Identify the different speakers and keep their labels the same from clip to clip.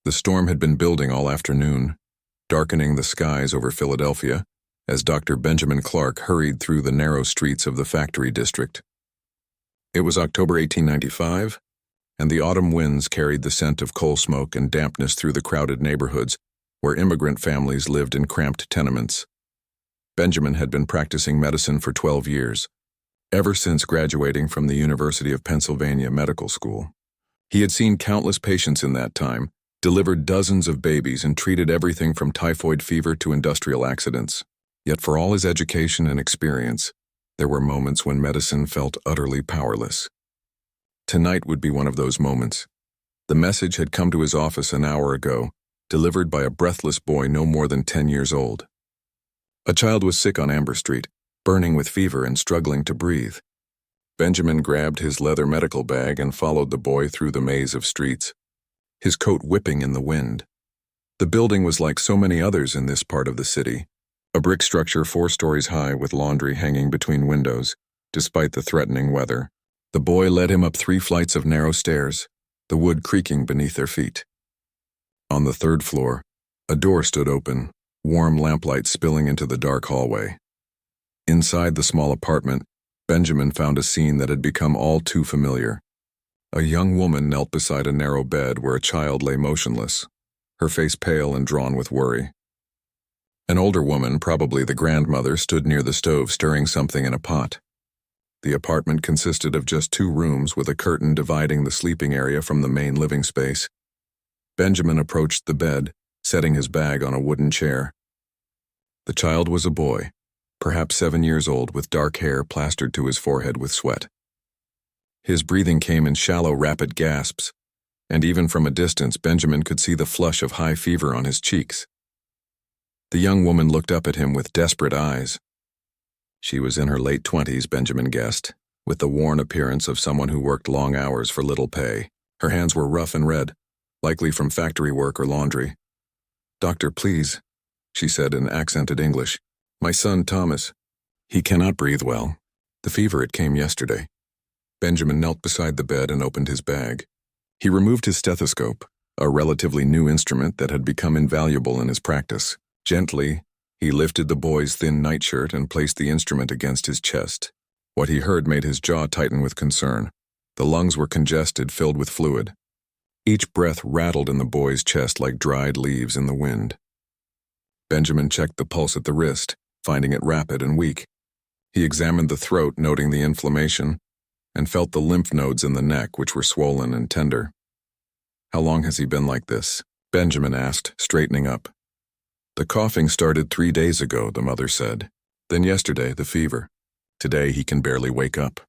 Speaker 1: The storm had been building all afternoon, darkening the skies over Philadelphia as Dr. Benjamin Clark hurried through the narrow streets of the factory district. It was October 1895, and the autumn winds carried the scent of coal smoke and dampness through the crowded neighborhoods where immigrant families lived in cramped tenements. Benjamin had been practicing medicine for 12 years, ever since graduating from the University of Pennsylvania Medical School. He had seen countless patients in that time, delivered dozens of babies, and treated everything from typhoid fever to industrial accidents. Yet for all his education and experience, there were moments when medicine felt utterly powerless. Tonight would be one of those moments. The message had come to his office an hour ago, delivered by a breathless boy no more than 10 years old. A child was sick on Amber Street, burning with fever and struggling to breathe. Benjamin grabbed his leather medical bag and followed the boy through the maze of streets, his coat whipping in the wind. The building was like so many others in this part of the city, a brick structure 4 stories high with laundry hanging between windows, despite the threatening weather. The boy led him up 3 flights of narrow stairs, the wood creaking beneath their feet. On the 3rd floor, a door stood open, warm lamplight spilling into the dark hallway. Inside the small apartment, Benjamin found a scene that had become all too familiar. A young woman knelt beside a narrow bed where a child lay motionless, her face pale and drawn with worry. An older woman, probably the grandmother, stood near the stove stirring something in a pot. The apartment consisted of just 2 rooms with a curtain dividing the sleeping area from the main living space. Benjamin approached the bed, setting his bag on a wooden chair. The child was a boy, perhaps 7 years old, with dark hair plastered to his forehead with sweat. His breathing came in shallow, rapid gasps, and even from a distance Benjamin could see the flush of high fever on his cheeks. The young woman looked up at him with desperate eyes. She was in her late 20s, Benjamin guessed, with the worn appearance of someone who worked long hours for little pay. Her hands were rough and red, likely from factory work or laundry. "Doctor, please," she said in accented English. "My son, Thomas. He cannot breathe well. The fever, it came yesterday." Benjamin knelt beside the bed and opened his bag. He removed his stethoscope, a relatively new instrument that had become invaluable in his practice. Gently, he lifted the boy's thin nightshirt and placed the instrument against his chest. What he heard made his jaw tighten with concern. The lungs were congested, filled with fluid. Each breath rattled in the boy's chest like dried leaves in the wind. Benjamin checked the pulse at the wrist, finding it rapid and weak. He examined the throat, noting the inflammation, and felt the lymph nodes in the neck, which were swollen and tender. "How long has he been like this?" Benjamin asked, straightening up. "The coughing started 3 days ago," the mother said. "Then yesterday, the fever. Today he can barely wake up."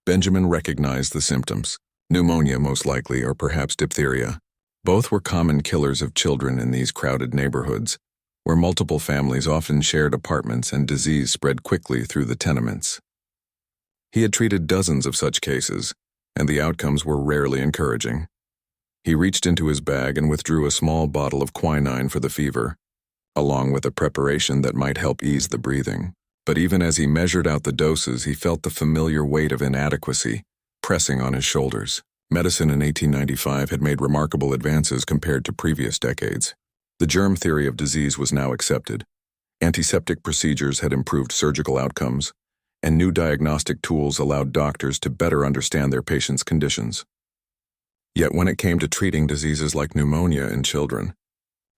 Speaker 1: Benjamin recognized the symptoms. Pneumonia, most likely, or perhaps diphtheria. Both were common killers of children in these crowded neighborhoods, where multiple families often shared apartments and disease spread quickly through the tenements. He had treated dozens of such cases, and the outcomes were rarely encouraging. He reached into his bag and withdrew a small bottle of quinine for the fever, along with a preparation that might help ease the breathing. But even as he measured out the doses, he felt the familiar weight of inadequacy pressing on his shoulders. Medicine in 1895 had made remarkable advances compared to previous decades. The germ theory of disease was now accepted. Antiseptic procedures had improved surgical outcomes, and new diagnostic tools allowed doctors to better understand their patients' conditions. Yet when it came to treating diseases like pneumonia in children,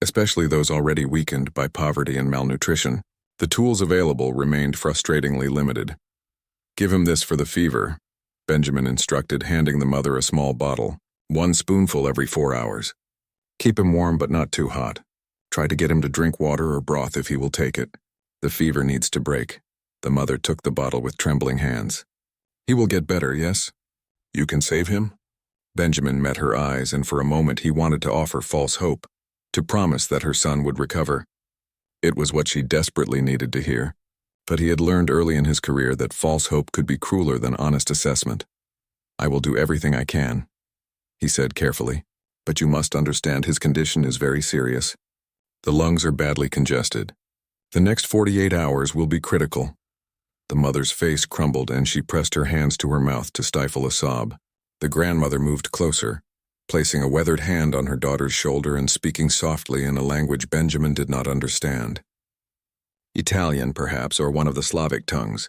Speaker 1: especially those already weakened by poverty and malnutrition, the tools available remained frustratingly limited. "Give him this for the fever," Benjamin instructed, handing the mother a small bottle, 1 spoonful every 4 hours. "Keep him warm but not too hot. Try to get him to drink water or broth if he will take it. The fever needs to break." The mother took the bottle with trembling hands. "He will get better, yes? You can save him?" Benjamin met her eyes, and for a moment he wanted to offer false hope, to promise that her son would recover. It was what she desperately needed to hear. But he had learned early in his career that false hope could be crueler than honest assessment. "I will do everything I can," he said carefully, "but you must understand his condition is very serious. The lungs are badly congested. The next 48 hours will be critical." The mother's face crumbled and she pressed her hands to her mouth to stifle a sob. The grandmother moved closer, placing a weathered hand on her daughter's shoulder and speaking softly in a language Benjamin did not understand. Italian, perhaps, or one of the Slavic tongues.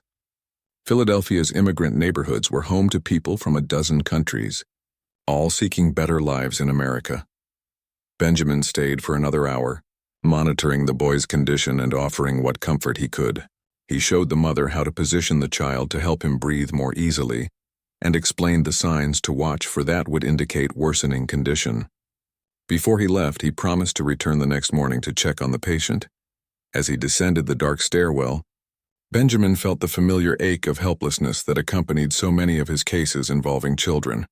Speaker 1: Philadelphia's immigrant neighborhoods were home to people from a dozen countries, all seeking better lives in America. Benjamin stayed for another hour, monitoring the boy's condition and offering what comfort he could. He showed the mother how to position the child to help him breathe more easily, and explained the signs to watch for that would indicate worsening condition. Before he left, he promised to return the next morning to check on the patient. As he descended the dark stairwell, Benjamin felt the familiar ache of helplessness that accompanied so many of his cases involving children.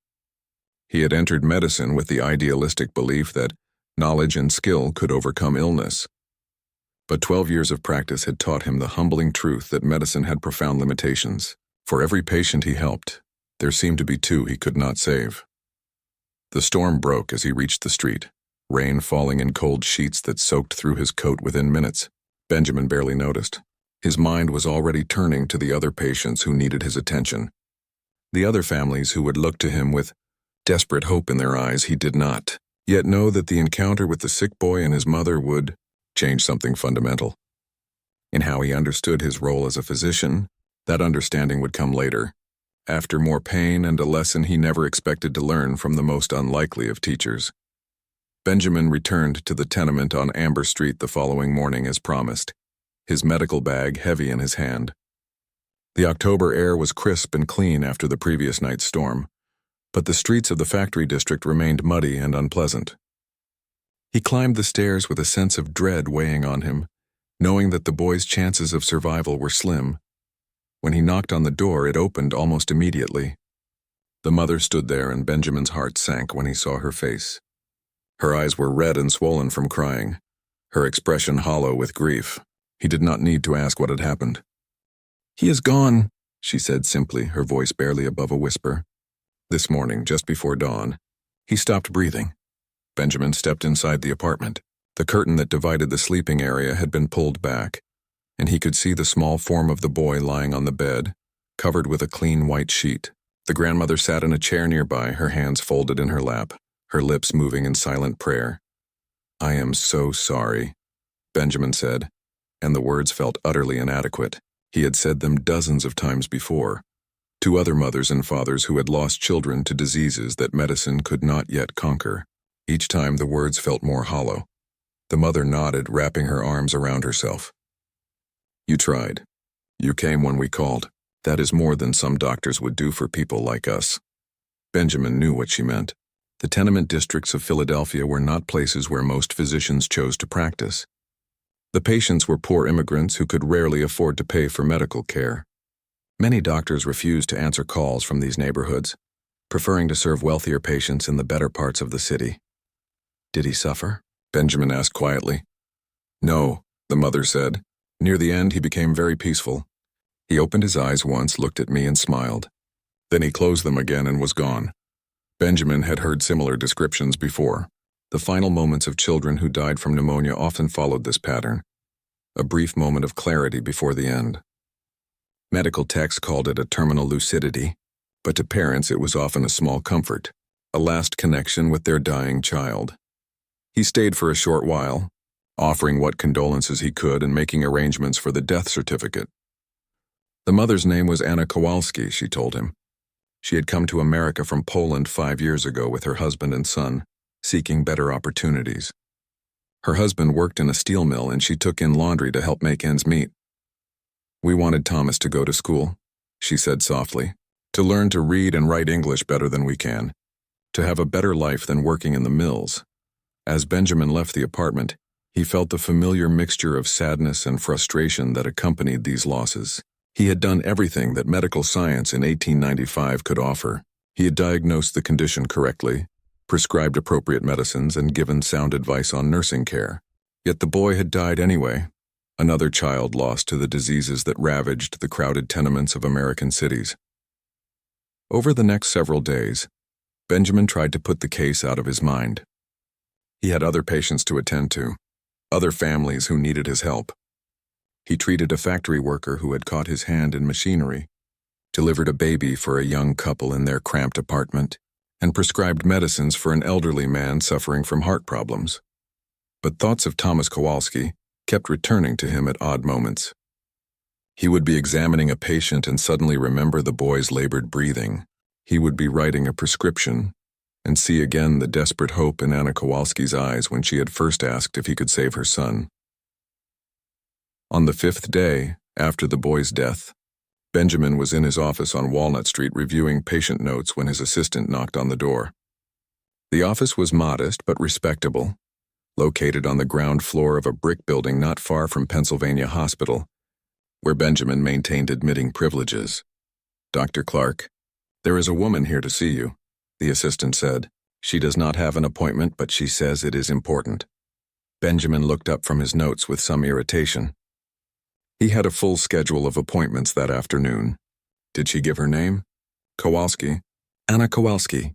Speaker 1: He had entered medicine with the idealistic belief that knowledge and skill could overcome illness. But 12 years of practice had taught him the humbling truth that medicine had profound limitations. For every patient he helped, there seemed to be two he could not save. The storm broke as he reached the street, rain falling in cold sheets that soaked through his coat within minutes. Benjamin barely noticed. His mind was already turning to the other patients who needed his attention. The other families who would look to him with desperate hope in their eyes. He did not yet know that the encounter with the sick boy and his mother would change something fundamental. In how he understood his role as a physician, that understanding would come later, after more pain and a lesson he never expected to learn from the most unlikely of teachers. Benjamin returned to the tenement on Amber Street the following morning as promised, his medical bag heavy in his hand. The October air was crisp and clean after the previous night's storm, but the streets of the factory district remained muddy and unpleasant. He climbed the stairs with a sense of dread weighing on him, knowing that the boy's chances of survival were slim. When he knocked on the door, it opened almost immediately. The mother stood there, and Benjamin's heart sank when he saw her face. Her eyes were red and swollen from crying, her expression hollow with grief. He did not need to ask what had happened. "He is gone," she said simply, her voice barely above a whisper. This morning, just before dawn, he stopped breathing. Benjamin stepped inside the apartment. The curtain that divided the sleeping area had been pulled back, and he could see the small form of the boy lying on the bed, covered with a clean white sheet. The grandmother sat in a chair nearby, her hands folded in her lap, her lips moving in silent prayer. "I am so sorry," Benjamin said, and the words felt utterly inadequate. He had said them dozens of times before, to other mothers and fathers who had lost children to diseases that medicine could not yet conquer. Each time the words felt more hollow. The mother nodded, wrapping her arms around herself. "You tried. You came when we called. That is more than some doctors would do for people like us." Benjamin knew what she meant. The tenement districts of Philadelphia were not places where most physicians chose to practice. The patients were poor immigrants who could rarely afford to pay for medical care. Many doctors refused to answer calls from these neighborhoods, preferring to serve wealthier patients in the better parts of the city. "Did he suffer?" Benjamin asked quietly. "No," the mother said. Near the end, he became very peaceful. He opened his eyes once, looked at me, and smiled. Then he closed them again and was gone. Benjamin had heard similar descriptions before. The final moments of children who died from pneumonia often followed this pattern, a brief moment of clarity before the end. Medical texts called it a terminal lucidity, but to parents it was often a small comfort, a last connection with their dying child. He stayed for a short while, offering what condolences he could and making arrangements for the death certificate. The mother's name was Anna Kowalski, she told him. She had come to America from Poland 5 years ago with her husband and son, seeking better opportunities. Her husband worked in a steel mill and she took in laundry to help make ends meet. "We wanted Thomas to go to school," she said softly, "to learn to read and write English better than we can, to have a better life than working in the mills." As Benjamin left the apartment, he felt the familiar mixture of sadness and frustration that accompanied these losses. He had done everything that medical science in 1895 could offer. He had diagnosed the condition correctly, prescribed appropriate medicines, and given sound advice on nursing care. Yet the boy had died anyway, another child lost to the diseases that ravaged the crowded tenements of American cities. Over the next several days, Benjamin tried to put the case out of his mind. He had other patients to attend to, other families who needed his help. He treated a factory worker who had caught his hand in machinery, delivered a baby for a young couple in their cramped apartment, and prescribed medicines for an elderly man suffering from heart problems. But thoughts of Thomas Kowalski kept returning to him at odd moments. He would be examining a patient and suddenly remember the boy's labored breathing. He would be writing a prescription and see again the desperate hope in Anna Kowalski's eyes when she had first asked if he could save her son. On the 5th day after the boy's death, Benjamin was in his office on Walnut Street reviewing patient notes when his assistant knocked on the door. The office was modest but respectable, located on the ground floor of a brick building not far from Pennsylvania Hospital, where Benjamin maintained admitting privileges. "Dr. Clark, there is a woman here to see you," the assistant said. "She does not have an appointment, but she says it is important." Benjamin looked up from his notes with some irritation. He had a full schedule of appointments that afternoon. Did she give her name? Kowalski. Anna Kowalski.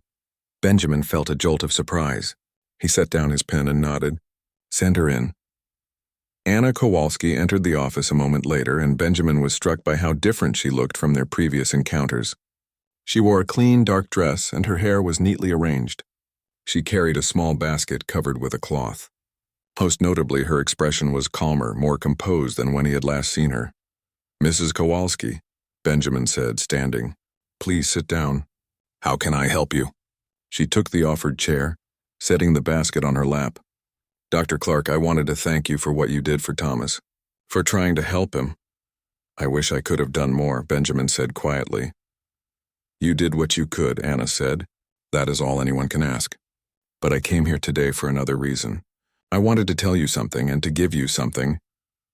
Speaker 1: Benjamin felt a jolt of surprise. He set down his pen and nodded. "Send her in." Anna Kowalski entered the office a moment later, and Benjamin was struck by how different she looked from their previous encounters. She wore a clean, dark dress, and her hair was neatly arranged. She carried a small basket covered with a cloth. Most notably, her expression was calmer, more composed than when he had last seen her. "Mrs. Kowalski," Benjamin said, standing. "Please sit down." "How can I help you?" She took the offered chair, setting the basket on her lap. "Dr. Clark, I wanted to thank you for what you did for Thomas, for trying to help him." "I wish I could have done more," Benjamin said quietly. "You did what you could," Anna said. "That is all anyone can ask. But I came here today for another reason. I wanted to tell you something and to give you something."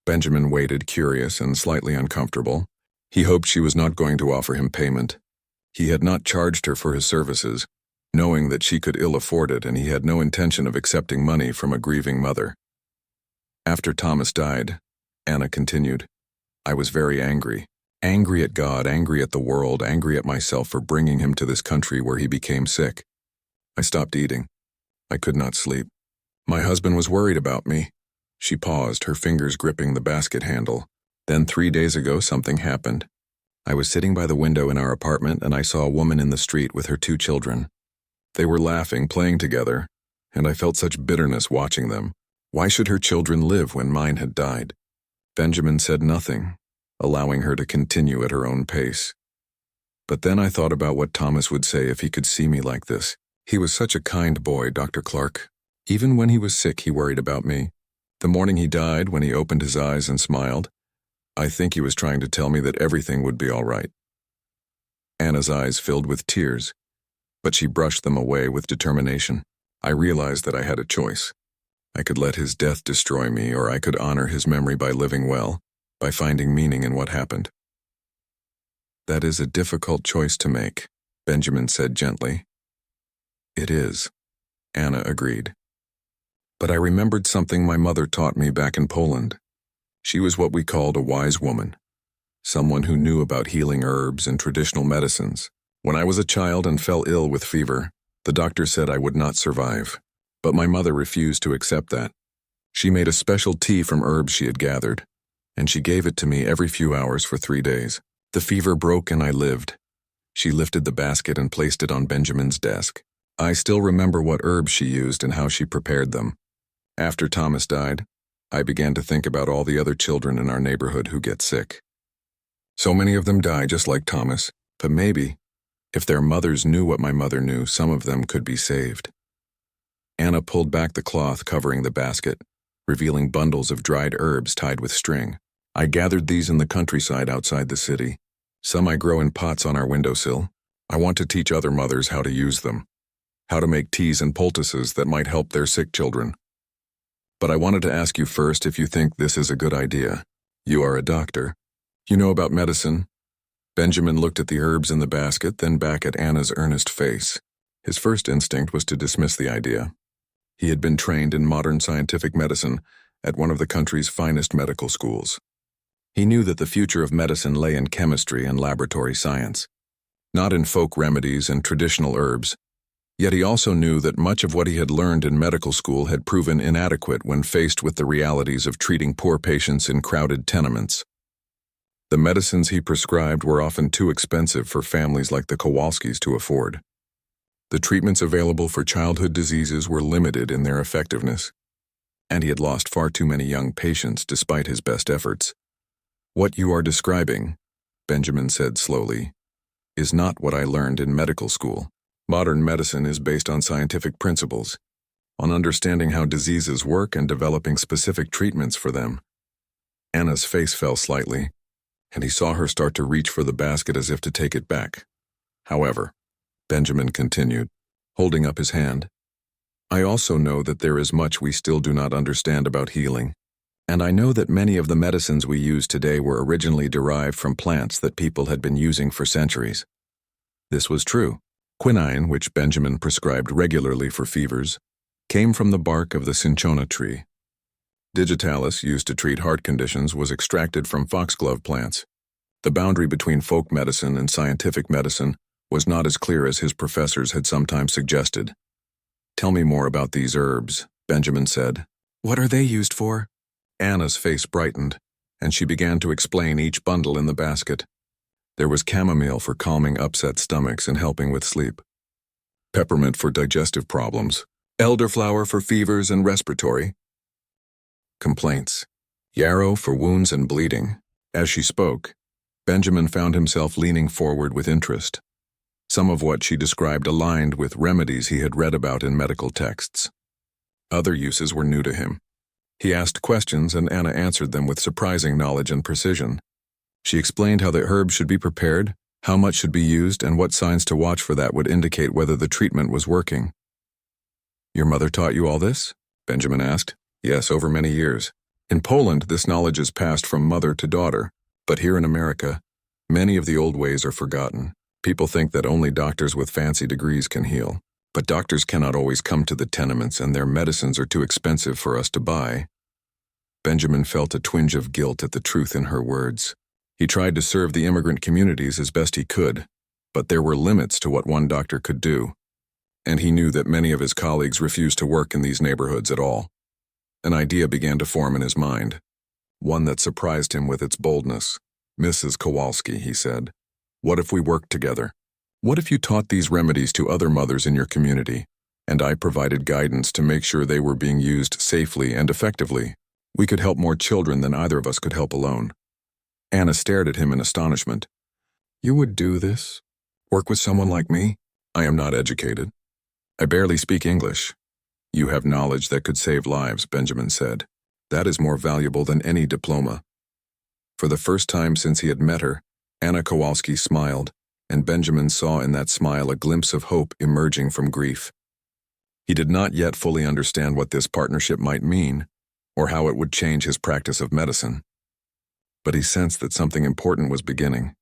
Speaker 1: Benjamin waited, curious and slightly uncomfortable. He hoped she was not going to offer him payment. He had not charged her for his services, knowing that she could ill afford it, and he had no intention of accepting money from a grieving mother. "After Thomas died," Anna continued, "I was very angry. Angry at God, angry at the world, angry at myself for bringing him to this country where he became sick. I stopped eating. I could not sleep. My husband was worried about me." She paused, her fingers gripping the basket handle. "Then 3 days ago something happened. I was sitting by the window in our apartment and I saw a woman in the street with her 2 children. They were laughing, playing together, and I felt such bitterness watching them. Why should her children live when mine had died?" Benjamin said nothing, allowing her to continue at her own pace. "But then I thought about what Thomas would say if he could see me like this. He was such a kind boy, Dr. Clark. Even when he was sick, he worried about me. The morning he died, when he opened his eyes and smiled, I think he was trying to tell me that everything would be all right." Anna's eyes filled with tears, but she brushed them away with determination. "I realized that I had a choice. I could let his death destroy me, or I could honor his memory by living well, by finding meaning in what happened." "That is a difficult choice to make," Benjamin said gently. "It is," Anna agreed. "But I remembered something my mother taught me back in Poland. She was what we called a wise woman, someone who knew about healing herbs and traditional medicines. When I was a child and fell ill with fever, the doctor said I would not survive, but my mother refused to accept that. She made a special tea from herbs she had gathered, and she gave it to me every few hours for 3 days. The fever broke and I lived." She lifted the basket and placed it on Benjamin's desk. "I still remember what herbs she used and how she prepared them. After Thomas died, I began to think about all the other children in our neighborhood who get sick. So many of them die just like Thomas, but maybe, if their mothers knew what my mother knew, some of them could be saved." Anna pulled back the cloth covering the basket, revealing bundles of dried herbs tied with string. "I gathered these in the countryside outside the city. Some I grow in pots on our windowsill. I want to teach other mothers how to use them, how to make teas and poultices that might help their sick children. But I wanted to ask you first if you think this is a good idea. You are a doctor. You know about medicine." Benjamin looked at the herbs in the basket, then back at Anna's earnest face. His first instinct was to dismiss the idea. He had been trained in modern scientific medicine at one of the country's finest medical schools. He knew that the future of medicine lay in chemistry and laboratory science, not in folk remedies and traditional herbs. Yet he also knew that much of what he had learned in medical school had proven inadequate when faced with the realities of treating poor patients in crowded tenements. The medicines he prescribed were often too expensive for families like the Kowalskis to afford. The treatments available for childhood diseases were limited in their effectiveness, and he had lost far too many young patients despite his best efforts. "What you are describing," Benjamin said slowly, "is not what I learned in medical school. Modern medicine is based on scientific principles, on understanding how diseases work and developing specific treatments for them." Anna's face fell slightly, and he saw her start to reach for the basket as if to take it back. "However," Benjamin continued, holding up his hand, "I also know that there is much we still do not understand about healing, and I know that many of the medicines we use today were originally derived from plants that people had been using for centuries." This was true. Quinine, which Benjamin prescribed regularly for fevers, came from the bark of the cinchona tree. Digitalis, used to treat heart conditions, was extracted from foxglove plants. The boundary between folk medicine and scientific medicine was not as clear as his professors had sometimes suggested. "Tell me more about these herbs," Benjamin said. "What are they used for?" Anna's face brightened, and she began to explain each bundle in the basket. There was chamomile for calming upset stomachs and helping with sleep, peppermint for digestive problems, elderflower for fevers and respiratory complaints, yarrow for wounds and bleeding. As she spoke, Benjamin found himself leaning forward with interest. Some of what she described aligned with remedies he had read about in medical texts. Other uses were new to him. He asked questions and Anna answered them with surprising knowledge and precision. She explained how the herbs should be prepared, how much should be used, and what signs to watch for that would indicate whether the treatment was working. "Your mother taught you all this?" Benjamin asked. "Yes, over many years. In Poland, this knowledge is passed from mother to daughter, but here in America, many of the old ways are forgotten. People think that only doctors with fancy degrees can heal, but doctors cannot always come to the tenements and their medicines are too expensive for us to buy." Benjamin felt a twinge of guilt at the truth in her words. He tried to serve the immigrant communities as best he could, but there were limits to what one doctor could do, and he knew that many of his colleagues refused to work in these neighborhoods at all. An idea began to form in his mind, one that surprised him with its boldness. "Mrs. Kowalski," he said, "what if we worked together? What if you taught these remedies to other mothers in your community, and I provided guidance to make sure they were being used safely and effectively? We could help more children than either of us could help alone." Anna stared at him in astonishment. "You would do this? Work with someone like me? I am not educated. I barely speak English." "You have knowledge that could save lives," Benjamin said. "That is more valuable than any diploma." For the first time since he had met her, Anna Kowalski smiled, and Benjamin saw in that smile a glimpse of hope emerging from grief. He did not yet fully understand what this partnership might mean, or how it would change his practice of medicine. But he sensed that something important was beginning,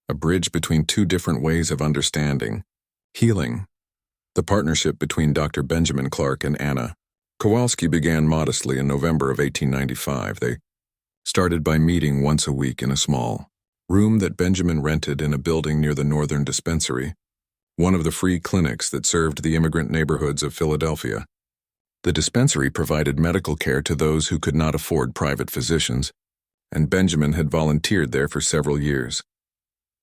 Speaker 1: a bridge between two different ways of understanding healing. The partnership between Dr. Benjamin Clark and Anna Kowalski began modestly in November of 1895. They started by meeting once a week in a small room that Benjamin rented in a building near the Northern Dispensary, one of the free clinics that served the immigrant neighborhoods of Philadelphia. The dispensary provided medical care to those who could not afford private physicians, and Benjamin had volunteered there for several years.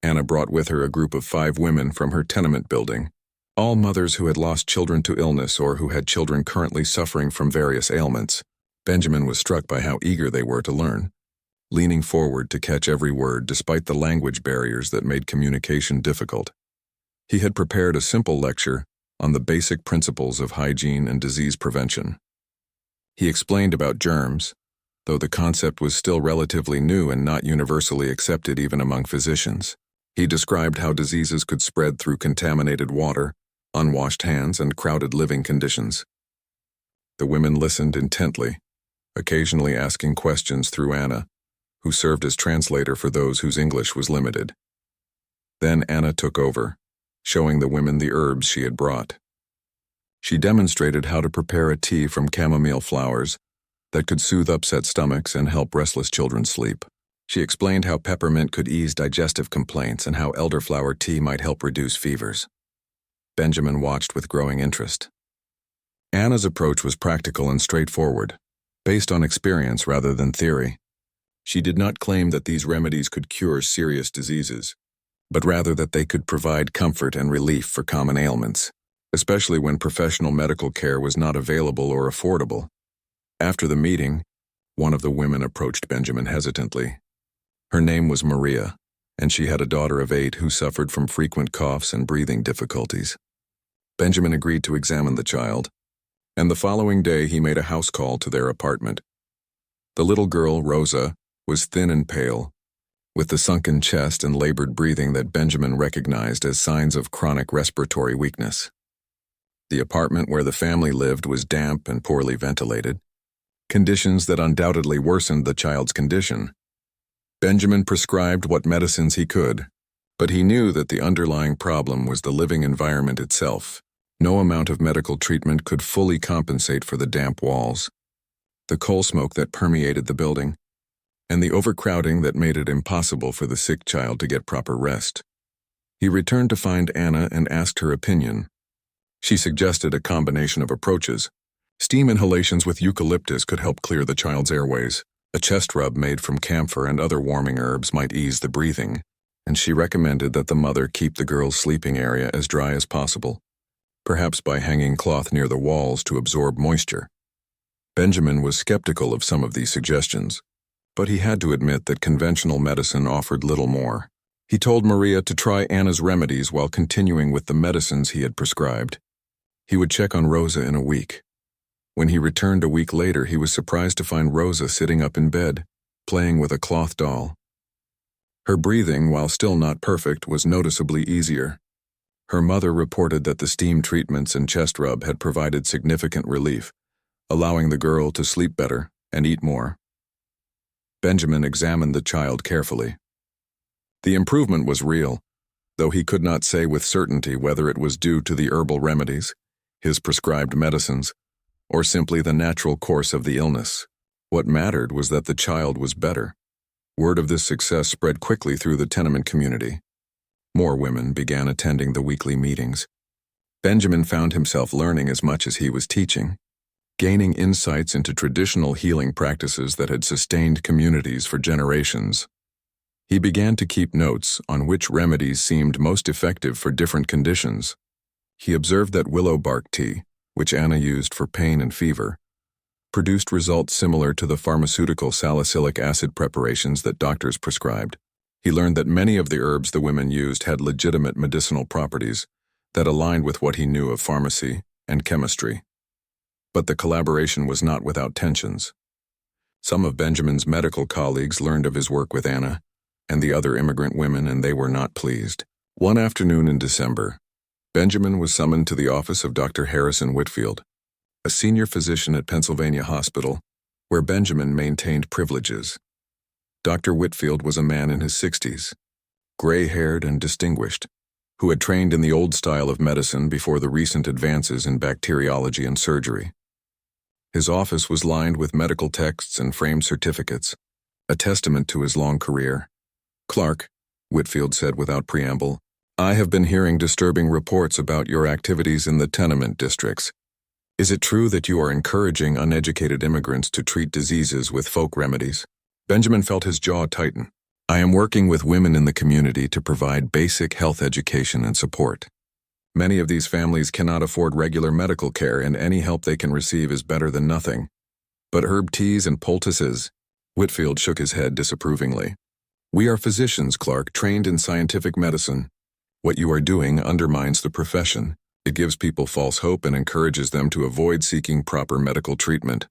Speaker 1: Anna brought with her a group of 5 women from her tenement building, all mothers who had lost children to illness or who had children currently suffering from various ailments. Benjamin was struck by how eager they were to learn, leaning forward to catch every word despite the language barriers that made communication difficult. He had prepared a simple lecture on the basic principles of hygiene and disease prevention. He explained about germs, though the concept was still relatively new and not universally accepted even among physicians. He described how diseases could spread through contaminated water, unwashed hands, and crowded living conditions. The women listened intently, occasionally asking questions through Anna, who served as translator for those whose English was limited. Then Anna took over, showing the women the herbs she had brought. She demonstrated how to prepare a tea from chamomile flowers that could soothe upset stomachs and help restless children sleep. She explained how peppermint could ease digestive complaints and how elderflower tea might help reduce fevers. Benjamin watched with growing interest. Anna's approach was practical and straightforward, based on experience rather than theory. She did not claim that these remedies could cure serious diseases, but rather that they could provide comfort and relief for common ailments. especially when professional medical care was not available or affordable. After the meeting, one of the women approached Benjamin hesitantly. Her name was Maria, and she had a daughter of 8 who suffered from frequent coughs and breathing difficulties. Benjamin agreed to examine the child, and the following day he made a house call to their apartment. The little girl, Rosa, was thin and pale, with the sunken chest and labored breathing that Benjamin recognized as signs of chronic respiratory weakness. The apartment where the family lived was damp and poorly ventilated, conditions that undoubtedly worsened the child's condition. Benjamin prescribed what medicines he could, but he knew that the underlying problem was the living environment itself. No amount of medical treatment could fully compensate for the damp walls, the coal smoke that permeated the building, and the overcrowding that made it impossible for the sick child to get proper rest. He returned to find Anna and asked her opinion. She suggested a combination of approaches. Steam inhalations with eucalyptus could help clear the child's airways. A chest rub made from camphor and other warming herbs might ease the breathing, and she recommended that the mother keep the girl's sleeping area as dry as possible, perhaps by hanging cloth near the walls to absorb moisture. Benjamin was skeptical of some of these suggestions, but he had to admit that conventional medicine offered little more. He told Maria to try Anna's remedies while continuing with the medicines he had prescribed. He would check on Rosa in a week. When he returned a week later, he was surprised to find Rosa sitting up in bed, playing with a cloth doll. Her breathing, while still not perfect, was noticeably easier. Her mother reported that the steam treatments and chest rub had provided significant relief, allowing the girl to sleep better and eat more. Benjamin examined the child carefully. The improvement was real, though he could not say with certainty whether it was due to the herbal remedies, his prescribed medicines, or simply the natural course of the illness. What mattered was that the child was better. Word of this success spread quickly through the tenement community. More women began attending the weekly meetings. Benjamin found himself learning as much as he was teaching, gaining insights into traditional healing practices that had sustained communities for generations. He began to keep notes on which remedies seemed most effective for different conditions. He observed that willow bark tea, which Anna used for pain and fever, produced results similar to the pharmaceutical salicylic acid preparations that doctors prescribed. He learned that many of the herbs the women used had legitimate medicinal properties that aligned with what he knew of pharmacy and chemistry. But the collaboration was not without tensions. Some of Benjamin's medical colleagues learned of his work with Anna and the other immigrant women, and they were not pleased. One afternoon in December, Benjamin was summoned to the office of Dr. Harrison Whitfield, a senior physician at Pennsylvania Hospital, where Benjamin maintained privileges. Dr. Whitfield was a man in his 60s, gray-haired and distinguished, who had trained in the old style of medicine before the recent advances in bacteriology and surgery. His office was lined with medical texts and framed certificates, a testament to his long career. "Clark," Whitfield said without preamble, "I have been hearing disturbing reports about your activities in the tenement districts. Is it true that you are encouraging uneducated immigrants to treat diseases with folk remedies?" Benjamin felt his jaw tighten. "I am working with women in the community to provide basic health education and support. Many of these families cannot afford regular medical care, and any help they can receive is better than nothing. But herb teas and poultices—" Whitfield shook his head disapprovingly. "We are physicians, Clark, trained in scientific medicine. What you are doing undermines the profession. It gives people false hope and encourages them to avoid seeking proper medical treatment.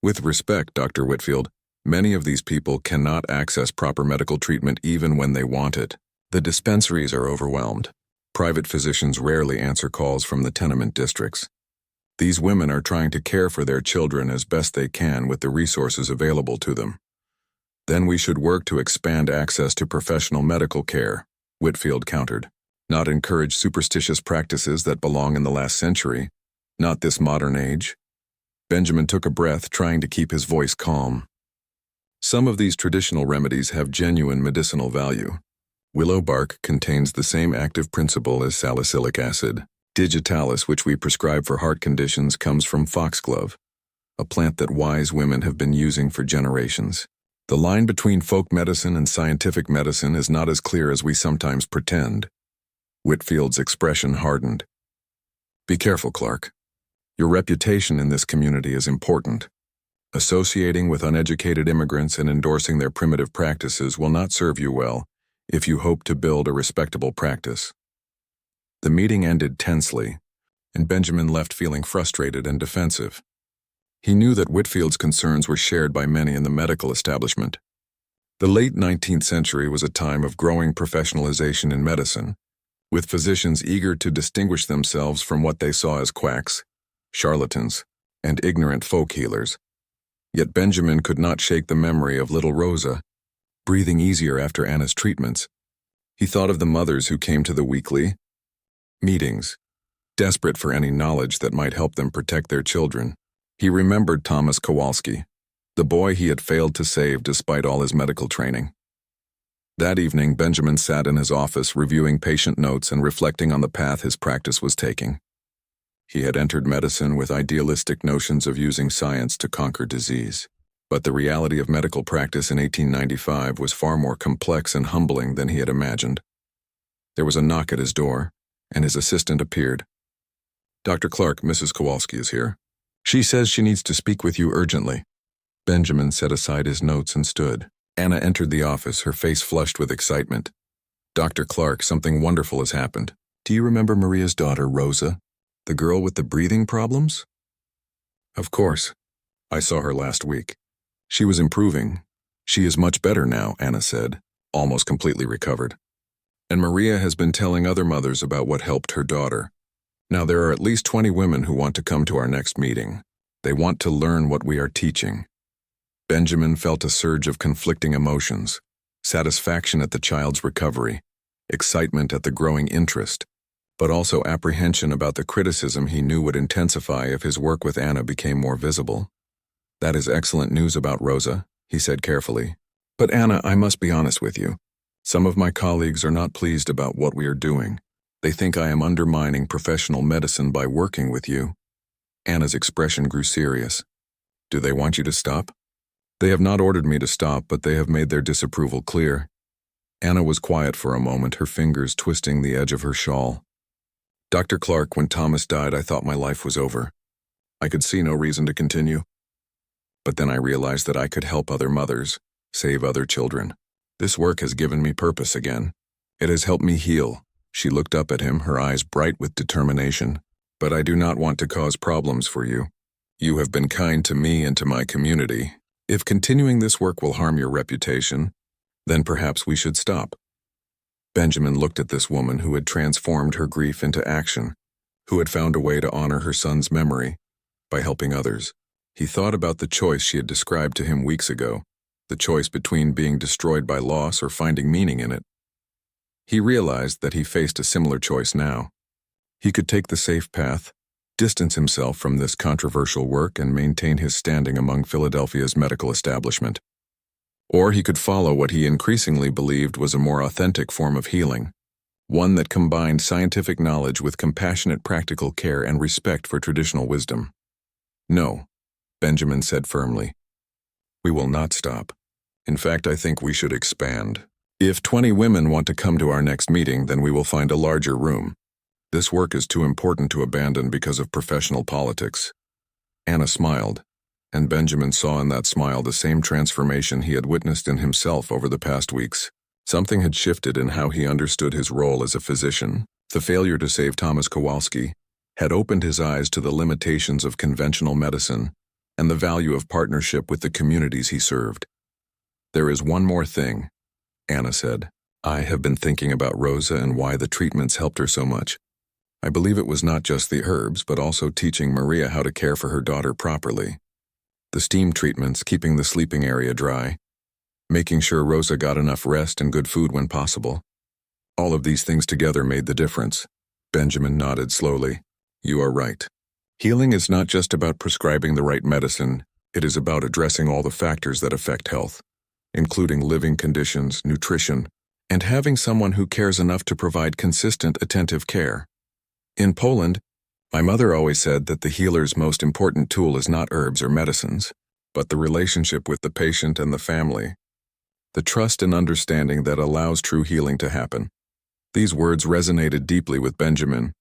Speaker 1: With respect, Dr. Whitfield, many of these people cannot access proper medical treatment even when they want it. The dispensaries are overwhelmed. Private physicians rarely answer calls from the tenement districts. These women are trying to care for their children as best they can with the resources available to them. Then we should work to expand access to professional medical care," Whitfield countered. "Not encourage superstitious practices that belong in the last century, not this modern age." Benjamin took a breath, trying to keep his voice calm. "Some of these traditional remedies have genuine medicinal value. Willow bark contains the same active principle as salicylic acid. Digitalis, which we prescribe for heart conditions, comes from foxglove, a plant that wise women have been using for generations. The line between folk medicine and scientific medicine is not as clear as we sometimes pretend." Whitfield's expression hardened. Be careful, Clark. Your reputation in this community is important. Associating with uneducated immigrants and endorsing their primitive practices will not serve you well if you hope to build a respectable practice. The meeting ended tensely, and Benjamin left feeling frustrated and defensive. He knew that Whitfield's concerns were shared by many in the medical establishment. The late 19th century was a time of growing professionalization in medicine, with physicians eager to distinguish themselves from what they saw as quacks, charlatans, and ignorant folk healers. Yet Benjamin could not shake the memory of little Rosa, breathing easier after Anna's treatments. He thought of the mothers who came to the weekly meetings, desperate for any knowledge that might help them protect their children. He remembered Thomas Kowalski, the boy he had failed to save despite all his medical training. That evening, Benjamin sat in his office reviewing patient notes and reflecting on the path his practice was taking. He had entered medicine with idealistic notions of using science to conquer disease. But the reality of medical practice in 1895 was far more complex and humbling than he had imagined. There was a knock at his door, and his assistant appeared. "Dr. Clark, Mrs. Kowalski is here. She says she needs to speak with you urgently." Benjamin set aside his notes and stood. Anna entered the office, her face flushed with excitement. "Dr. Clark, something wonderful has happened. Do you remember Maria's daughter, Rosa? The girl with the breathing problems?" "Of course. I saw her last week. She was improving. She is much better now," Anna said, almost completely recovered. "And Maria has been telling other mothers about what helped her daughter. Now there are at least 20 women who want to come to our next meeting. They want to learn what we are teaching." Benjamin felt a surge of conflicting emotions, satisfaction at the child's recovery, excitement at the growing interest, but also apprehension about the criticism he knew would intensify if his work with Anna became more visible. "That is excellent news about Rosa," he said carefully. "But Anna, I must be honest with you. Some of my colleagues are not pleased about what we are doing. They think I am undermining professional medicine by working with you." Anna's expression grew serious. "Do they want you to stop?" "They have not ordered me to stop, but they have made their disapproval clear." Anna was quiet for a moment, her fingers twisting the edge of her shawl. "Dr. Clark, when Thomas died, I thought my life was over. I could see no reason to continue. But then I realized that I could help other mothers, save other children. This work has given me purpose again. It has helped me heal." She looked up at him, her eyes bright with determination. "But I do not want to cause problems for you. You have been kind to me and to my community. If continuing this work will harm your reputation, then perhaps we should stop." Benjamin looked at this woman who had transformed her grief into action, who had found a way to honor her son's memory by helping others. He thought about the choice she had described to him weeks ago, the choice between being destroyed by loss or finding meaning in it. He realized that he faced a similar choice now. He could take the safe path, distance himself from this controversial work and maintain his standing among Philadelphia's medical establishment. Or he could follow what he increasingly believed was a more authentic form of healing, one that combined scientific knowledge with compassionate practical care and respect for traditional wisdom. "No," Benjamin said firmly. "We will not stop. In fact, I think we should expand. If 20 women want to come to our next meeting, then we will find a larger room. This work is too important to abandon because of professional politics." Anna smiled, and Benjamin saw in that smile the same transformation he had witnessed in himself over the past weeks. Something had shifted in how he understood his role as a physician. The failure to save Thomas Kowalski had opened his eyes to the limitations of conventional medicine and the value of partnership with the communities he served. "There is one more thing," Anna said. "I have been thinking about Rosa and why the treatments helped her so much. I believe it was not just the herbs, but also teaching Maria how to care for her daughter properly. The steam treatments, keeping the sleeping area dry, making sure Rosa got enough rest and good food when possible. All of these things together made the difference." Benjamin nodded slowly. "You are right. Healing is not just about prescribing the right medicine, it is about addressing all the factors that affect health, including living conditions, nutrition, and having someone who cares enough to provide consistent, attentive care. In Poland, my mother always said that the healer's most important tool is not herbs or medicines, but the relationship with the patient and the family, the trust and understanding that allows true healing to happen." These words resonated deeply with Benjamin.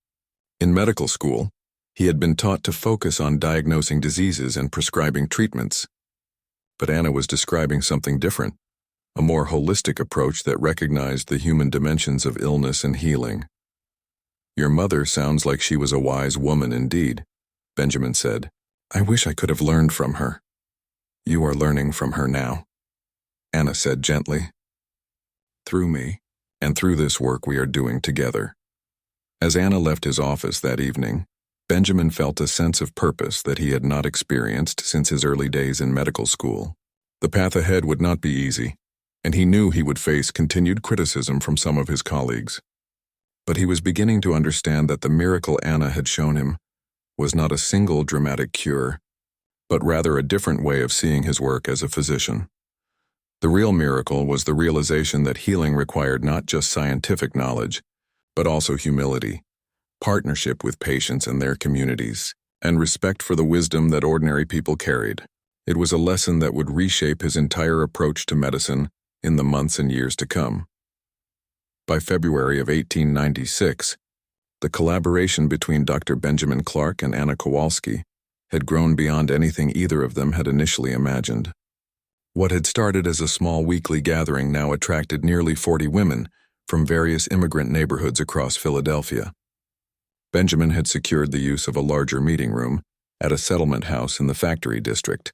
Speaker 1: In medical school, he had been taught to focus on diagnosing diseases and prescribing treatments. But Anna was describing something different, a more holistic approach that recognized the human dimensions of illness and healing. "Your mother sounds like she was a wise woman indeed," Benjamin said. "I wish I could have learned from her." "You are learning from her now," Anna said gently. "Through me, and through this work we are doing together." As Anna left his office that evening, Benjamin felt a sense of purpose that he had not experienced since his early days in medical school. The path ahead would not be easy, and he knew he would face continued criticism from some of his colleagues. But he was beginning to understand that the miracle Anna had shown him was not a single dramatic cure, but rather a different way of seeing his work as a physician. The real miracle was the realization that healing required not just scientific knowledge, but also humility, partnership with patients and their communities, and respect for the wisdom that ordinary people carried. It was a lesson that would reshape his entire approach to medicine in the months and years to come. By February of 1896, the collaboration between Dr. Benjamin Clark and Anna Kowalski had grown beyond anything either of them had initially imagined. What had started as a small weekly gathering now attracted nearly 40 women from various immigrant neighborhoods across Philadelphia. Benjamin had secured the use of a larger meeting room at a settlement house in the Factory District,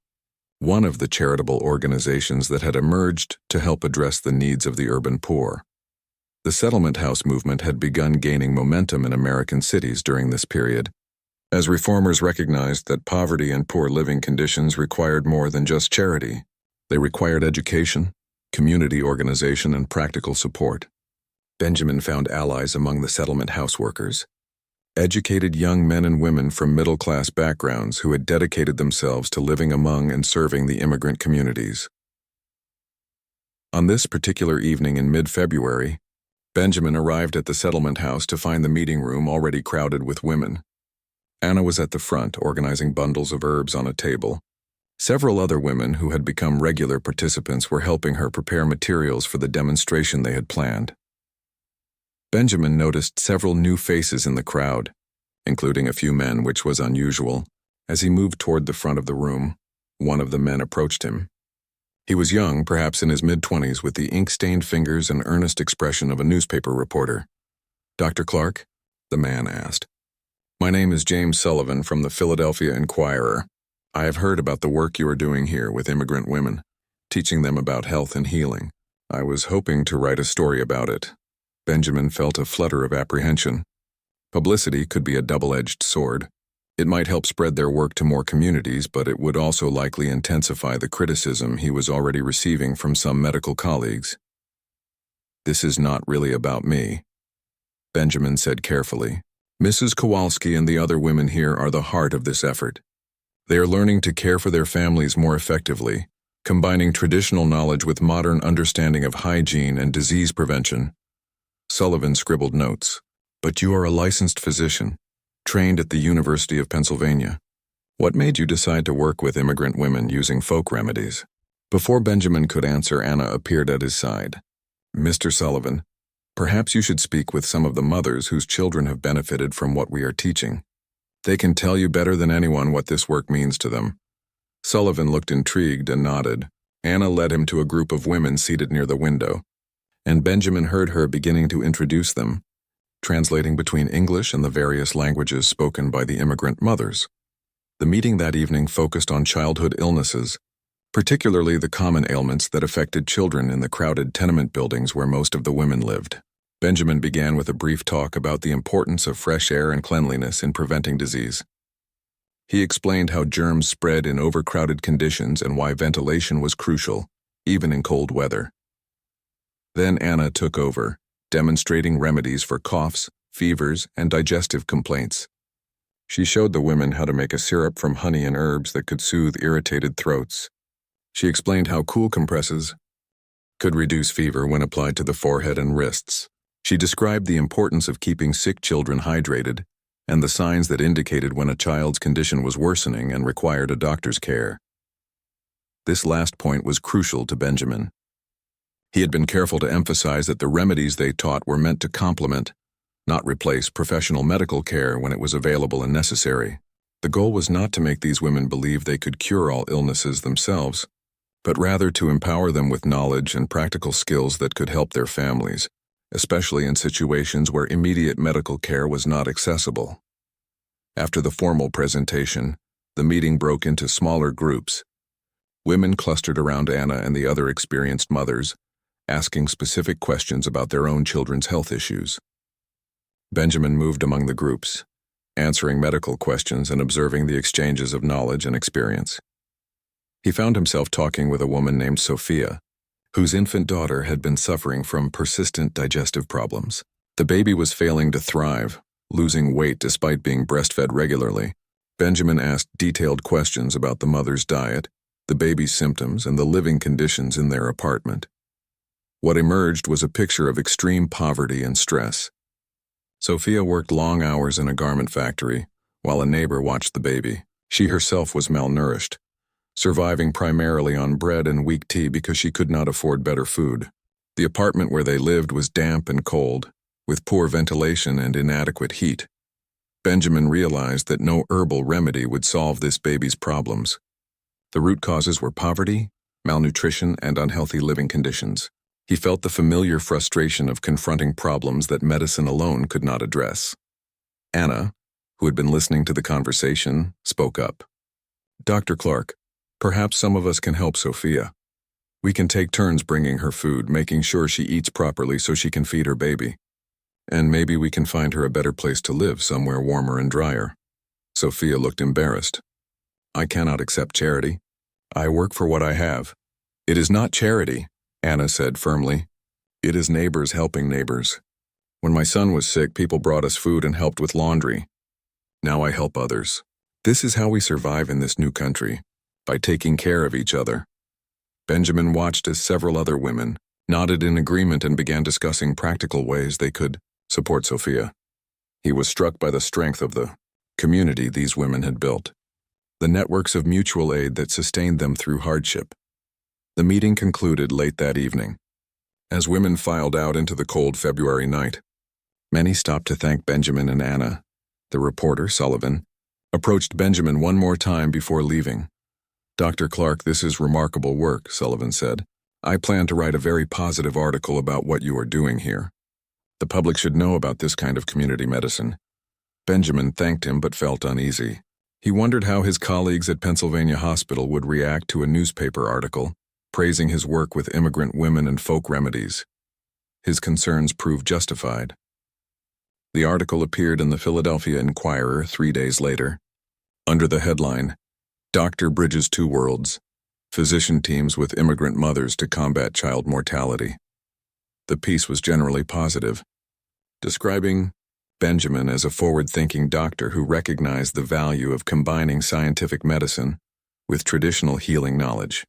Speaker 1: one of the charitable organizations that had emerged to help address the needs of the urban poor. The settlement house movement had begun gaining momentum in American cities during this period, as reformers recognized that poverty and poor living conditions required more than just charity. They required education, community organization, and practical support. Benjamin found allies among the settlement house workers, educated young men and women from middle-class backgrounds who had dedicated themselves to living among and serving the immigrant communities. On this particular evening in mid-February, Benjamin arrived at the settlement house to find the meeting room already crowded with women. Anna was at the front, organizing bundles of herbs on a table. Several other women who had become regular participants were helping her prepare materials for the demonstration they had planned. Benjamin noticed several new faces in the crowd, including a few men, which was unusual. As he moved toward the front of the room, one of the men approached him. He was young, perhaps in his mid-20s, with the ink-stained fingers and earnest expression of a newspaper reporter. "Dr. Clark?" the man asked. "My name is James Sullivan from the Philadelphia Inquirer. I have heard about the work you are doing here with immigrant women, teaching them about health and healing. I was hoping to write a story about it." Benjamin felt a flutter of apprehension. Publicity could be a double-edged sword. It might help spread their work to more communities, but it would also likely intensify the criticism he was already receiving from some medical colleagues. "This is not really about me," Benjamin said carefully. "Mrs. Kowalski and the other women here are the heart of this effort. They are learning to care for their families more effectively, combining traditional knowledge with modern understanding of hygiene and disease prevention." Sullivan scribbled notes. "But you are a licensed physician, trained at the University of Pennsylvania. What made you decide to work with immigrant women using folk remedies?" Before Benjamin could answer, Anna appeared at his side. "Mr. Sullivan, perhaps you should speak with some of the mothers whose children have benefited from what we are teaching. They can tell you better than anyone what this work means to them." Sullivan looked intrigued and nodded. Anna led him to a group of women seated near the window, and Benjamin heard her beginning to introduce them, translating between English and the various languages spoken by the immigrant mothers. The meeting that evening focused on childhood illnesses, particularly the common ailments that affected children in the crowded tenement buildings where most of the women lived. Benjamin began with a brief talk about the importance of fresh air and cleanliness in preventing disease. He explained how germs spread in overcrowded conditions and why ventilation was crucial, even in cold weather. Then Anna took over, demonstrating remedies for coughs, fevers, and digestive complaints. She showed the women how to make a syrup from honey and herbs that could soothe irritated throats. She explained how cool compresses could reduce fever when applied to the forehead and wrists. She described the importance of keeping sick children hydrated and the signs that indicated when a child's condition was worsening and required a doctor's care. This last point was crucial to Benjamin. He had been careful to emphasize that the remedies they taught were meant to complement, not replace professional medical care when it was available and necessary. The goal was not to make these women believe they could cure all illnesses themselves, but rather to empower them with knowledge and practical skills that could help their families, especially in situations where immediate medical care was not accessible. After the formal presentation, the meeting broke into smaller groups. Women clustered around Anna and the other experienced mothers, asking specific questions about their own children's health issues. Benjamin moved among the groups, answering medical questions and observing the exchanges of knowledge and experience. He found himself talking with a woman named Sophia, whose infant daughter had been suffering from persistent digestive problems. The baby was failing to thrive, losing weight despite being breastfed regularly. Benjamin asked detailed questions about the mother's diet, the baby's symptoms, and the living conditions in their apartment. What emerged was a picture of extreme poverty and stress. Sophia worked long hours in a garment factory, while a neighbor watched the baby. She herself was malnourished, surviving primarily on bread and weak tea because she could not afford better food. The apartment where they lived was damp and cold, with poor ventilation and inadequate heat. Benjamin realized that no herbal remedy would solve this baby's problems. The root causes were poverty, malnutrition, and unhealthy living conditions. He felt the familiar frustration of confronting problems that medicine alone could not address. Anna, who had been listening to the conversation, spoke up. "Dr. Clark, perhaps some of us can help Sophia. We can take turns bringing her food, making sure she eats properly so she can feed her baby. And maybe we can find her a better place to live, somewhere warmer and drier." Sophia looked embarrassed. "I cannot accept charity. I work for what I have." "It is not charity," Anna said firmly. "It is neighbors helping neighbors. When my son was sick, people brought us food and helped with laundry. Now I help others. This is how we survive in this new country, by taking care of each other." Benjamin watched as several other women nodded in agreement and began discussing practical ways they could support Sophia. He was struck by the strength of the community these women had built, the networks of mutual aid that sustained them through hardship. The meeting concluded late that evening. As women filed out into the cold February night, many stopped to thank Benjamin and Anna. The reporter, Sullivan, approached Benjamin one more time before leaving. "Dr. Clark, this is remarkable work," Sullivan said. "I plan to write a very positive article about what you are doing here. The public should know about this kind of community medicine." Benjamin thanked him but felt uneasy. He wondered how his colleagues at Pennsylvania Hospital would react to a newspaper article praising his work with immigrant women and folk remedies. His concerns proved justified. The article appeared in the Philadelphia Inquirer 3 days later, under the headline, "Dr. Bridges Two Worlds, Physician Teams with Immigrant Mothers to Combat Child Mortality." The piece was generally positive, describing Benjamin as a forward-thinking doctor who recognized the value of combining scientific medicine with traditional healing knowledge.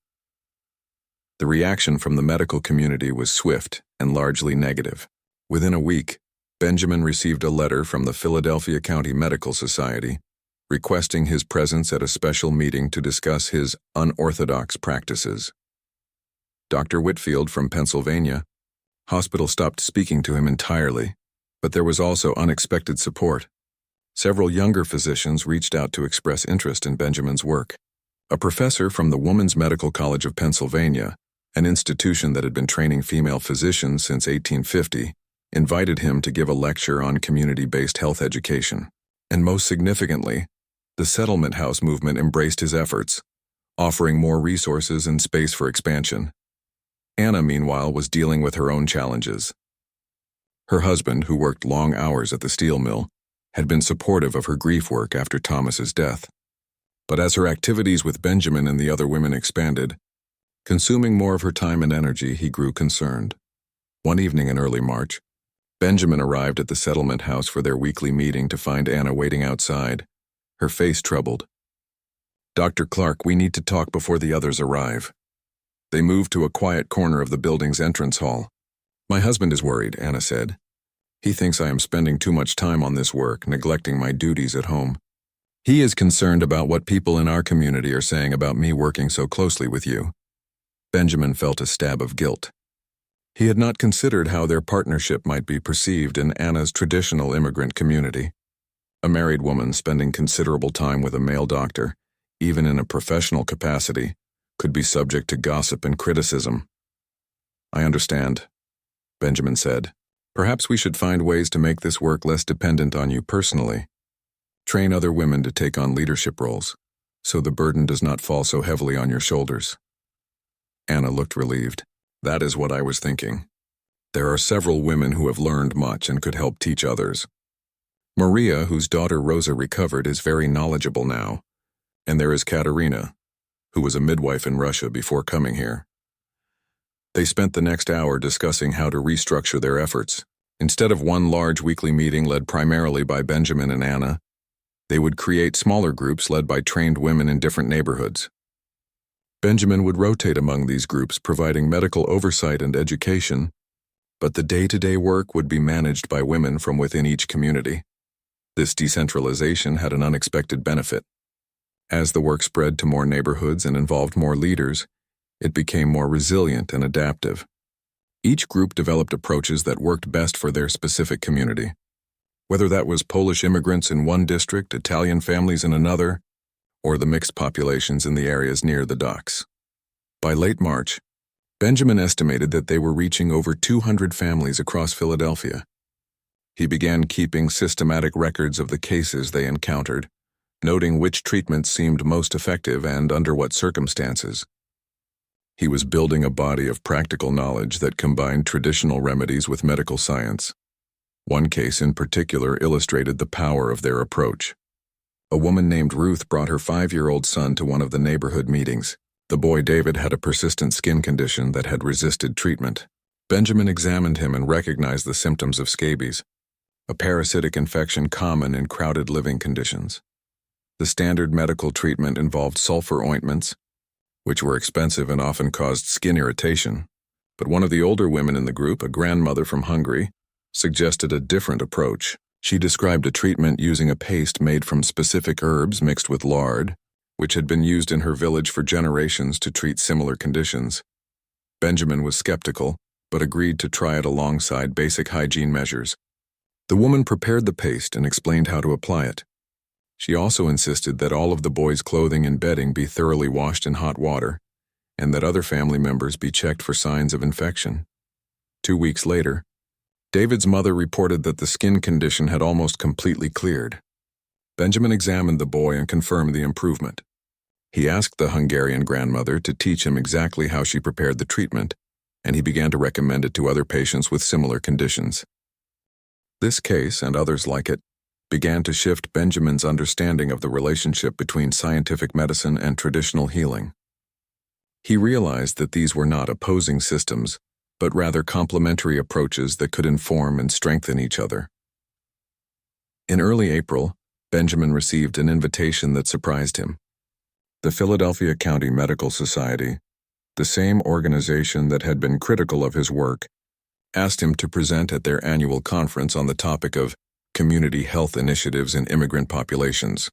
Speaker 1: The reaction from the medical community was swift and largely negative. Within a week, Benjamin received a letter from the Philadelphia County Medical Society requesting his presence at a special meeting to discuss his unorthodox practices. Dr. Whitfield from Pennsylvania, hospital stopped speaking to him entirely, but there was also unexpected support. Several younger physicians reached out to express interest in Benjamin's work. A professor from the Women's Medical College of Pennsylvania, an institution that had been training female physicians since 1850, invited him to give a lecture on community-based health education. And most significantly, the Settlement House movement embraced his efforts, offering more resources and space for expansion. Anna, meanwhile, was dealing with her own challenges. Her husband, who worked long hours at the steel mill, had been supportive of her grief work after Thomas's death. But as her activities with Benjamin and the other women expanded, consuming more of her time and energy, he grew concerned. One evening in early March, Benjamin arrived at the Settlement House for their weekly meeting to find Anna waiting outside, her face troubled. "Dr. Clark, we need to talk before the others arrive." They moved to a quiet corner of the building's entrance hall. "My husband is worried," Anna said. "He thinks I am spending too much time on this work, neglecting my duties at home. He is concerned about what people in our community are saying about me working so closely with you." Benjamin felt a stab of guilt. He had not considered how their partnership might be perceived in Anna's traditional immigrant community. A married woman spending considerable time with a male doctor, even in a professional capacity, could be subject to gossip and criticism. "I understand," Benjamin said. "Perhaps we should find ways to make this work less dependent on you personally. Train other women to take on leadership roles, so the burden does not fall so heavily on your shoulders." Anna looked relieved. "That is what I was thinking. There are several women who have learned much and could help teach others. Maria, whose daughter Rosa recovered, is very knowledgeable now, and there is Katerina, who was a midwife in Russia before coming here." They spent the next hour discussing how to restructure their efforts. Instead of one large weekly meeting led primarily by Benjamin and Anna, they would create smaller groups led by trained women in different neighborhoods. Benjamin would rotate among these groups, providing medical oversight and education, but the day-to-day work would be managed by women from within each community. This decentralization had an unexpected benefit. As the work spread to more neighborhoods and involved more leaders, it became more resilient and adaptive. Each group developed approaches that worked best for their specific community. Whether that was Polish immigrants in one district, Italian families in another, or the mixed populations in the areas near the docks. By late March, Benjamin estimated that they were reaching over 200 families across Philadelphia. He began keeping systematic records of the cases they encountered, noting which treatments seemed most effective and under what circumstances. He was building a body of practical knowledge that combined traditional remedies with medical science. One case in particular illustrated the power of their approach. A woman named Ruth brought her 5-year-old son to one of the neighborhood meetings. The boy David had a persistent skin condition that had resisted treatment. Benjamin examined him and recognized the symptoms of scabies, a parasitic infection common in crowded living conditions. The standard medical treatment involved sulfur ointments, which were expensive and often caused skin irritation. But one of the older women in the group, a grandmother from Hungary, suggested a different approach. She described a treatment using a paste made from specific herbs mixed with lard, which had been used in her village for generations to treat similar conditions. Benjamin was skeptical, but agreed to try it alongside basic hygiene measures. The woman prepared the paste and explained how to apply it. She also insisted that all of the boys' clothing and bedding be thoroughly washed in hot water, and that other family members be checked for signs of infection. 2 weeks later, David's mother reported that the skin condition had almost completely cleared. Benjamin examined the boy and confirmed the improvement. He asked the Hungarian grandmother to teach him exactly how she prepared the treatment, and he began to recommend it to other patients with similar conditions. This case, and others like it, began to shift Benjamin's understanding of the relationship between scientific medicine and traditional healing. He realized that these were not opposing systems, but rather complementary approaches that could inform and strengthen each other. In early April, Benjamin received an invitation that surprised him. The Philadelphia County Medical Society, the same organization that had been critical of his work, asked him to present at their annual conference on the topic of community health initiatives in immigrant populations.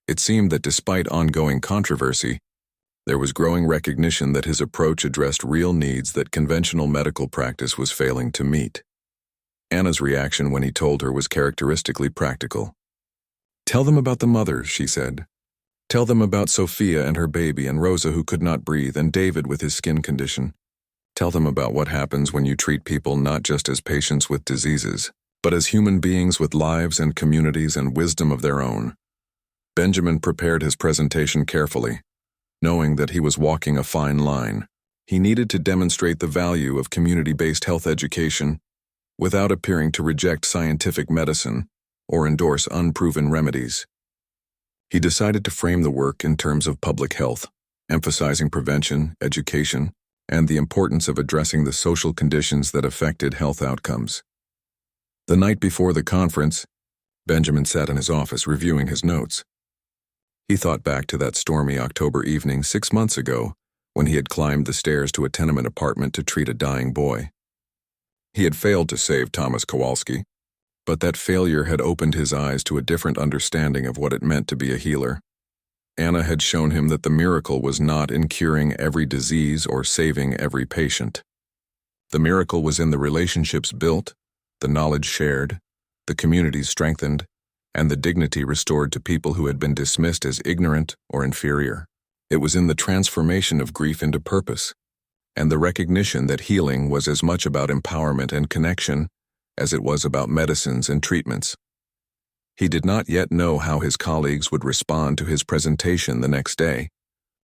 Speaker 1: It seemed that despite ongoing controversy, there was growing recognition that his approach addressed real needs that conventional medical practice was failing to meet. Anna's reaction when he told her was characteristically practical. "Tell them about the mothers," she said. "Tell them about Sophia and her baby, and Rosa who could not breathe, and David with his skin condition. Tell them about what happens when you treat people not just as patients with diseases, but as human beings with lives and communities and wisdom of their own." Benjamin prepared his presentation carefully, knowing that he was walking a fine line. He needed to demonstrate the value of community-based health education without appearing to reject scientific medicine or endorse unproven remedies. He decided to frame the work in terms of public health, emphasizing prevention, education, and the importance of addressing the social conditions that affected health outcomes. The night before the conference, Benjamin sat in his office reviewing his notes. He thought back to that stormy October evening 6 months ago when he had climbed the stairs to a tenement apartment to treat a dying boy. He had failed to save Thomas Kowalski, but that failure had opened his eyes to a different understanding of what it meant to be a healer. Anna had shown him that the miracle was not in curing every disease or saving every patient. The miracle was in the relationships built, the knowledge shared, the communities strengthened, and the dignity restored to people who had been dismissed as ignorant or inferior. It was in the transformation of grief into purpose, and the recognition that healing was as much about empowerment and connection as it was about medicines and treatments. He did not yet know how his colleagues would respond to his presentation the next day,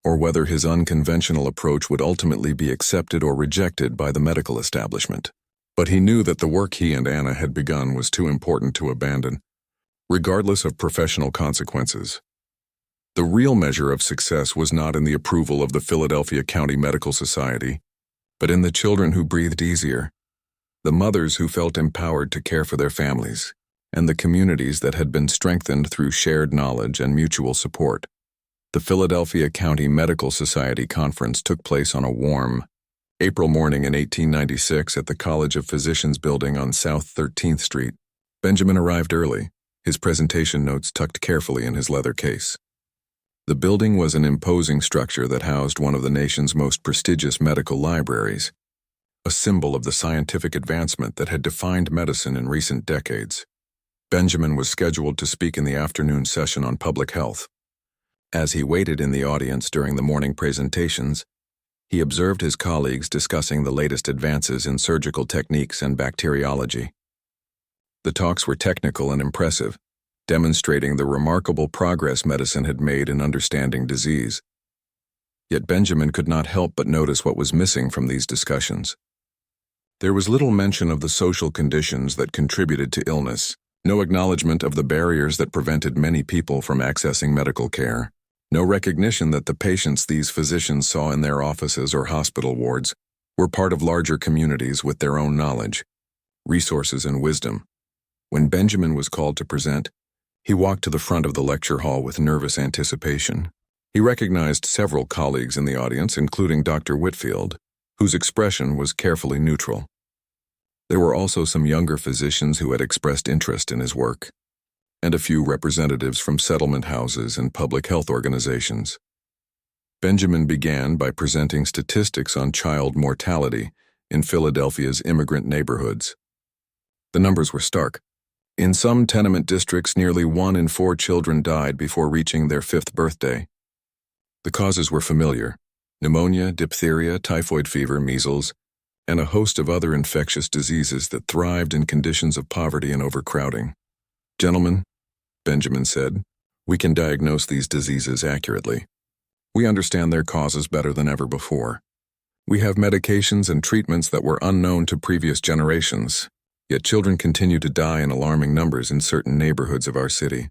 Speaker 1: or whether his unconventional approach would ultimately be accepted or rejected by the medical establishment. But he knew that the work he and Anna had begun was too important to abandon, regardless of professional consequences. The real measure of success was not in the approval of the Philadelphia County Medical Society, but in the children who breathed easier, the mothers who felt empowered to care for their families, and the communities that had been strengthened through shared knowledge and mutual support. The Philadelphia County Medical Society Conference took place on a warm April morning in 1896 at the College of Physicians building on South 13th Street. Benjamin arrived early, his presentation notes tucked carefully in his leather case. The building was an imposing structure that housed one of the nation's most prestigious medical libraries, a symbol of the scientific advancement that had defined medicine in recent decades. Benjamin was scheduled to speak in the afternoon session on public health. As he waited in the audience during the morning presentations, he observed his colleagues discussing the latest advances in surgical techniques and bacteriology. The talks were technical and impressive, demonstrating the remarkable progress medicine had made in understanding disease. Yet Benjamin could not help but notice what was missing from these discussions. There was little mention of the social conditions that contributed to illness, no acknowledgement of the barriers that prevented many people from accessing medical care, no recognition that the patients these physicians saw in their offices or hospital wards were part of larger communities with their own knowledge, resources, and wisdom. When Benjamin was called to present, he walked to the front of the lecture hall with nervous anticipation. He recognized several colleagues in the audience, including Dr. Whitfield, whose expression was carefully neutral. There were also some younger physicians who had expressed interest in his work, and a few representatives from settlement houses and public health organizations. Benjamin began by presenting statistics on child mortality in Philadelphia's immigrant neighborhoods. The numbers were stark. In some tenement districts, nearly 1 in 4 children died before reaching their 5th birthday. The causes were familiar: pneumonia, diphtheria, typhoid fever, measles, and a host of other infectious diseases that thrived in conditions of poverty and overcrowding. "Gentlemen," Benjamin said, "we can diagnose these diseases accurately. We understand their causes better than ever before. We have medications and treatments that were unknown to previous generations, yet children continue to die in alarming numbers in certain neighborhoods of our city.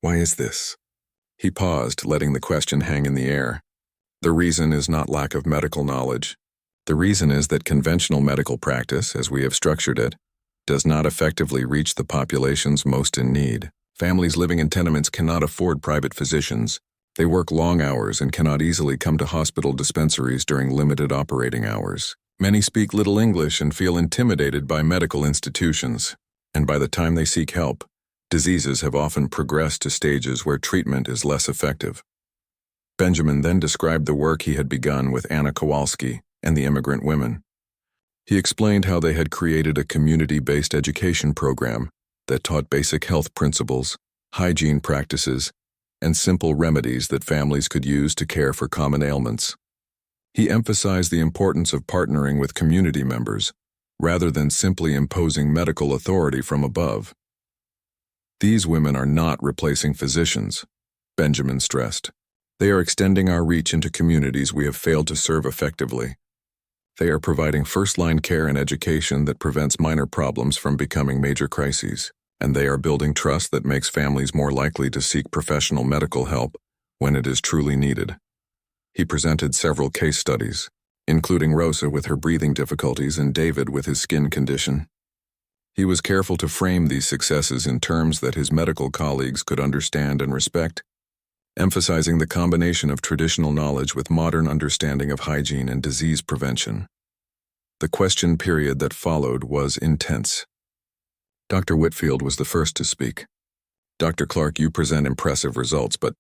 Speaker 1: Why is this?" He paused, letting the question hang in the air. The reason is not lack of medical knowledge. The reason is that conventional medical practice, as we have structured it, does not effectively reach the populations most in need. Families living in tenements cannot afford private physicians. They work long hours and cannot easily come to hospital dispensaries during limited operating hours. Many speak little English and feel intimidated by medical institutions, and by the time they seek help, diseases have often progressed to stages where treatment is less effective. Benjamin then described the work he had begun with Anna Kowalski and the immigrant women. He explained how they had created a community-based education program that taught basic health principles, hygiene practices, and simple remedies that families could use to care for common ailments. He emphasized the importance of partnering with community members, rather than simply imposing medical authority from above. "These women are not replacing physicians," Benjamin stressed. "They are extending our reach into communities we have failed to serve effectively. They are providing first-line care and education that prevents minor problems from becoming major crises, and they are building trust that makes families more likely to seek professional medical help when it is truly needed." He presented several case studies, including Rosa with her breathing difficulties and David with his skin condition. He was careful to frame these successes in terms that his medical colleagues could understand and respect, emphasizing the combination of traditional knowledge with modern understanding of hygiene and disease prevention. The question period that followed was intense. Dr. Whitfield was the first to speak. "Dr. Clark, you present impressive results, but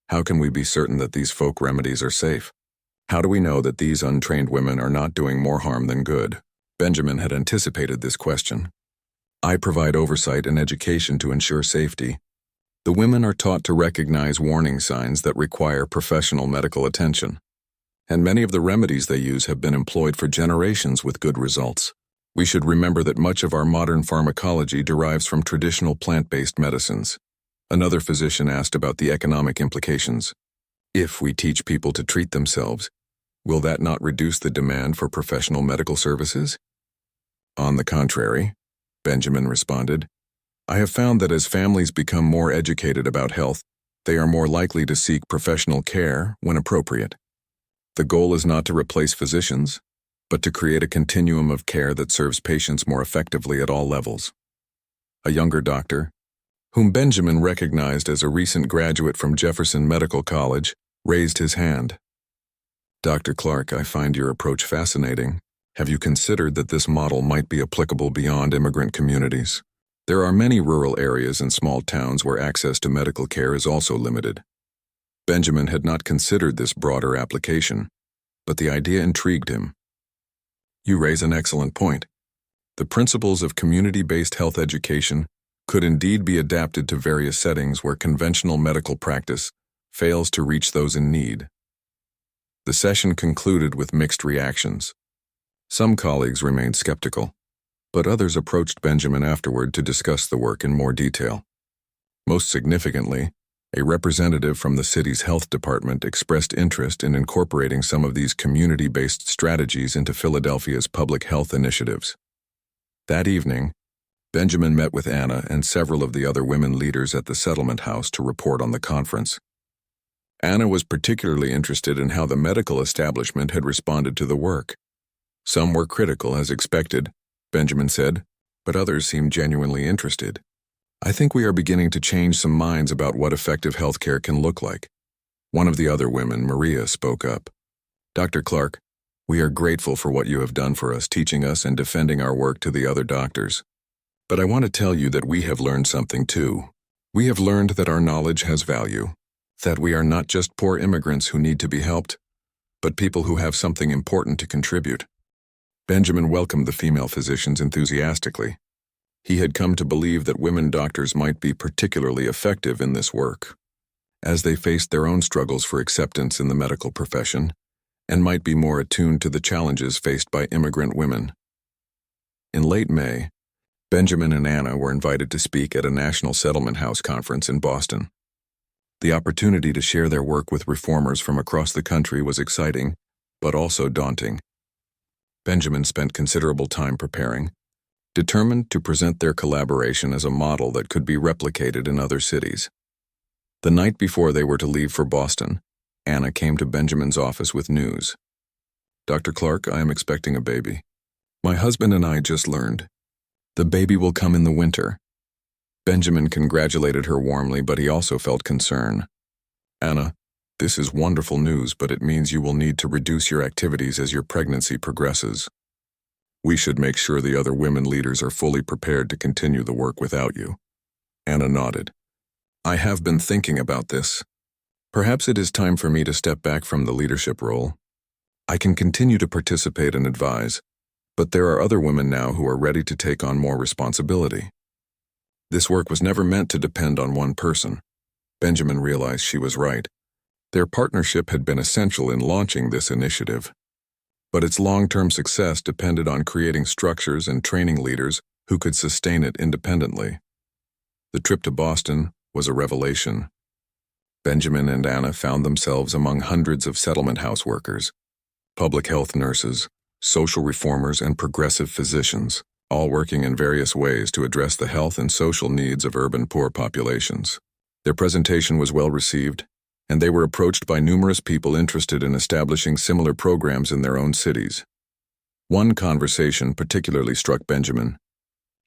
Speaker 1: how can we be certain that these folk remedies are safe? How do we know that these untrained women are not doing more harm than good?" Benjamin had anticipated this question. I provide oversight and education to ensure safety. The women are taught to recognize warning signs that require professional medical attention. And many of the remedies they use have been employed for generations with good results. We should remember that much of our modern pharmacology derives from traditional plant-based medicines. Another physician asked about the economic implications. If we teach people to treat themselves, will that not reduce the demand for professional medical services? On the contrary, Benjamin responded, I have found that as families become more educated about health, they are more likely to seek professional care when appropriate. The goal is not to replace physicians, but to create a continuum of care that serves patients more effectively at all levels. A younger doctor, whom Benjamin recognized as a recent graduate from Jefferson Medical College, raised his hand. Dr. Clark, I find your approach fascinating. Have you considered that this model might be applicable beyond immigrant communities? There are many rural areas and small towns where access to medical care is also limited. Benjamin had not considered this broader application, but the idea intrigued him. You raise an excellent point. The principles of community-based health education could indeed be adapted to various settings where conventional medical practice fails to reach those in need. The session concluded with mixed reactions. Some colleagues remained skeptical, but others approached Benjamin afterward to discuss the work in more detail. Most significantly, a representative from the city's health department expressed interest in incorporating some of these community-based strategies into Philadelphia's public health initiatives. That evening, Benjamin met with Anna and several of the other women leaders at the settlement house to report on the conference. Anna was particularly interested in how the medical establishment had responded to the work. Some were critical, as expected, Benjamin said, but others seemed genuinely interested. I think we are beginning to change some minds about what effective healthcare can look like. One of the other women, Maria, spoke up. Dr. Clark, we are grateful for what you have done for us, teaching us and defending our work to the other doctors. But I want to tell you that we have learned something too. We have learned that our knowledge has value, that we are not just poor immigrants who need to be helped, but people who have something important to contribute. Benjamin welcomed the female physicians enthusiastically. He had come to believe that women doctors might be particularly effective in this work, as they faced their own struggles for acceptance in the medical profession, and might be more attuned to the challenges faced by immigrant women. In late May, Benjamin and Anna were invited to speak at a National Settlement House conference in Boston. The opportunity to share their work with reformers from across the country was exciting, but also daunting. Benjamin spent considerable time preparing, determined to present their collaboration as a model that could be replicated in other cities. The night before they were to leave for Boston, Anna came to Benjamin's office with news. Dr. Clark, I am expecting a baby. My husband and I just learned. The baby will come in the winter. Benjamin congratulated her warmly, but he also felt concern. Anna, this is wonderful news, but it means you will need to reduce your activities as your pregnancy progresses. We should make sure the other women leaders are fully prepared to continue the work without you. Anna nodded. I have been thinking about this. Perhaps it is time for me to step back from the leadership role. I can continue to participate and advise, but there are other women now who are ready to take on more responsibility. This work was never meant to depend on one person. Benjamin realized she was right. Their partnership had been essential in launching this initiative, but its long-term success depended on creating structures and training leaders who could sustain it independently. The trip to Boston was a revelation. Benjamin and Anna found themselves among hundreds of settlement house workers, public health nurses, social reformers, and progressive physicians, all working in various ways to address the health and social needs of urban poor populations. Their presentation was well received, and they were approached by numerous people interested in establishing similar programs in their own cities. One conversation particularly struck Benjamin.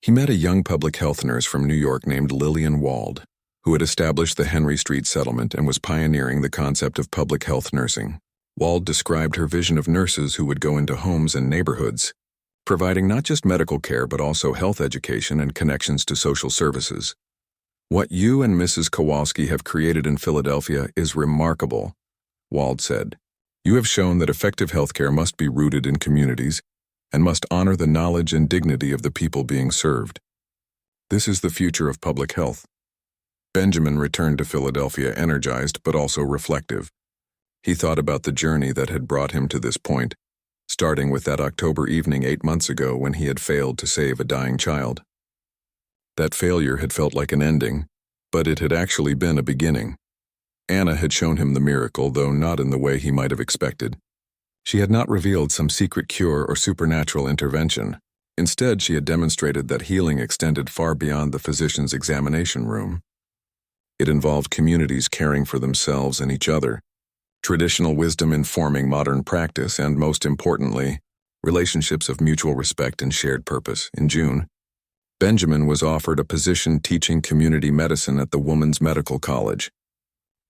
Speaker 1: He met a young public health nurse from New York named Lillian Wald, who had established the Henry Street Settlement and was pioneering the concept of public health nursing. Wald described her vision of nurses who would go into homes and neighborhoods, providing not just medical care but also health education and connections to social services. What you and Mrs. Kowalski have created in Philadelphia is remarkable, Wald said. You have shown that effective healthcare must be rooted in communities, and must honor the knowledge and dignity of the people being served. This is the future of public health. Benjamin returned to Philadelphia energized but also reflective. He thought about the journey that had brought him to this point, starting with that October evening 8 months ago when he had failed to save a dying child. That failure had felt like an ending, but it had actually been a beginning. Anna had shown him the miracle, though not in the way he might have expected. She had not revealed some secret cure or supernatural intervention. Instead, she had demonstrated that healing extended far beyond the physician's examination room. It involved communities caring for themselves and each other, traditional wisdom informing modern practice, and most importantly, relationships of mutual respect and shared purpose. In June, Benjamin was offered a position teaching community medicine at the Women's Medical College.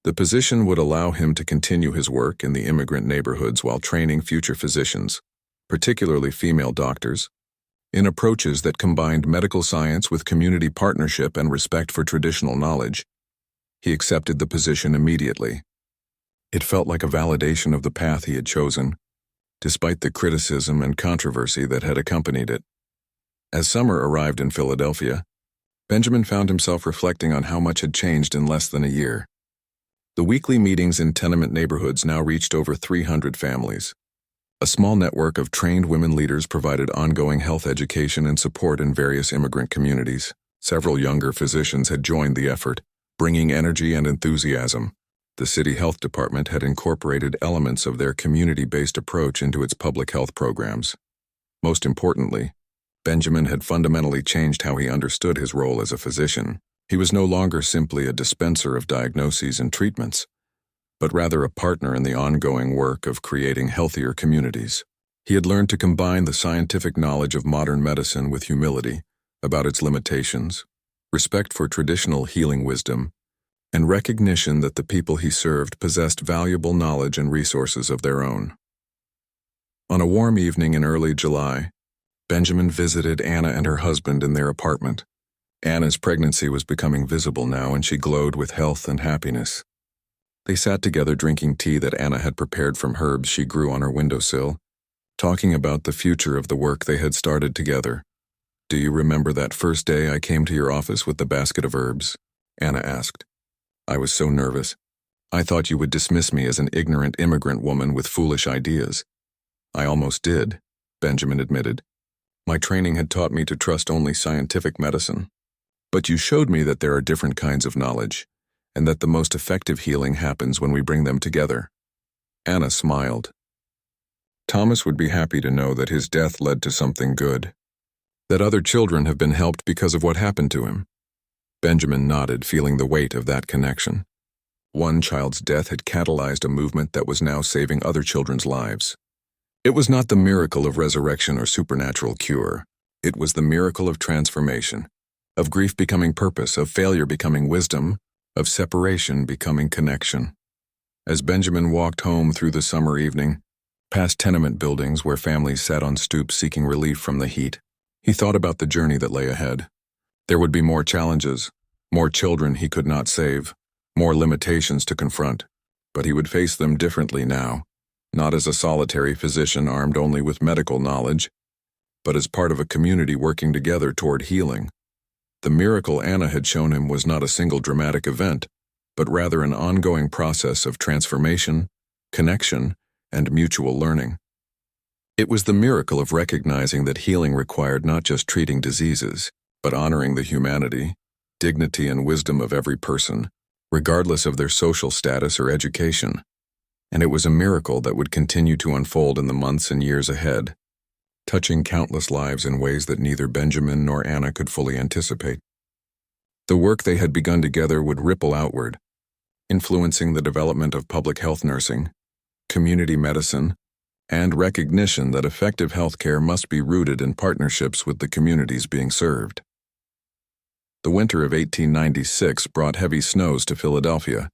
Speaker 1: The position would allow him to continue his work in the immigrant neighborhoods while training future physicians, particularly female doctors, in approaches that combined medical science with community partnership and respect for traditional knowledge. He accepted the position immediately. It felt like a validation of the path he had chosen, despite the criticism and controversy that had accompanied it. As summer arrived in Philadelphia, Benjamin found himself reflecting on how much had changed in less than a year. The weekly meetings in tenement neighborhoods now reached over 300 families. A small network of trained women leaders provided ongoing health education and support in various immigrant communities. Several younger physicians had joined the effort, bringing energy and enthusiasm. The city health department had incorporated elements of their community-based approach into its public health programs. Most importantly, Benjamin had fundamentally changed how he understood his role as a physician. He was no longer simply a dispenser of diagnoses and treatments, but rather a partner in the ongoing work of creating healthier communities. He had learned to combine the scientific knowledge of modern medicine with humility about its limitations, respect for traditional healing wisdom, and recognition that the people he served possessed valuable knowledge and resources of their own. On a warm evening in early July, Benjamin visited Anna and her husband in their apartment. Anna's pregnancy was becoming visible now, and she glowed with health and happiness. They sat together drinking tea that Anna had prepared from herbs she grew on her windowsill, talking about the future of the work they had started together. "Do you remember that first day I came to your office with the basket of herbs?" Anna asked. "I was so nervous. I thought you would dismiss me as an ignorant immigrant woman with foolish ideas." "I almost did," Benjamin admitted. "My training had taught me to trust only scientific medicine. But you showed me that there are different kinds of knowledge, and that the most effective healing happens when we bring them together." Anna smiled. Thomas would be happy to know that his death led to something good, that other children have been helped because of what happened to him. Benjamin nodded, feeling the weight of that connection. One child's death had catalyzed a movement that was now saving other children's lives. It was not the miracle of resurrection or supernatural cure. It was the miracle of transformation, of grief becoming purpose, of failure becoming wisdom, of separation becoming connection. As Benjamin walked home through the summer evening, past tenement buildings where families sat on stoops seeking relief from the heat, he thought about the journey that lay ahead. There would be more challenges, more children he could not save, more limitations to confront, but he would face them differently now, not as a solitary physician armed only with medical knowledge, but as part of a community working together toward healing. The miracle Anna had shown him was not a single dramatic event, but rather an ongoing process of transformation, connection, and mutual learning. It was the miracle of recognizing that healing required not just treating diseases, but honoring the humanity, dignity, and wisdom of every person, regardless of their social status or education. And it was a miracle that would continue to unfold in the months and years ahead, touching countless lives in ways that neither Benjamin nor Anna could fully anticipate. The work they had begun together would ripple outward, influencing the development of public health nursing, community medicine, and recognition that effective healthcare must be rooted in partnerships with the communities being served. The winter of 1896 brought heavy snows to Philadelphia,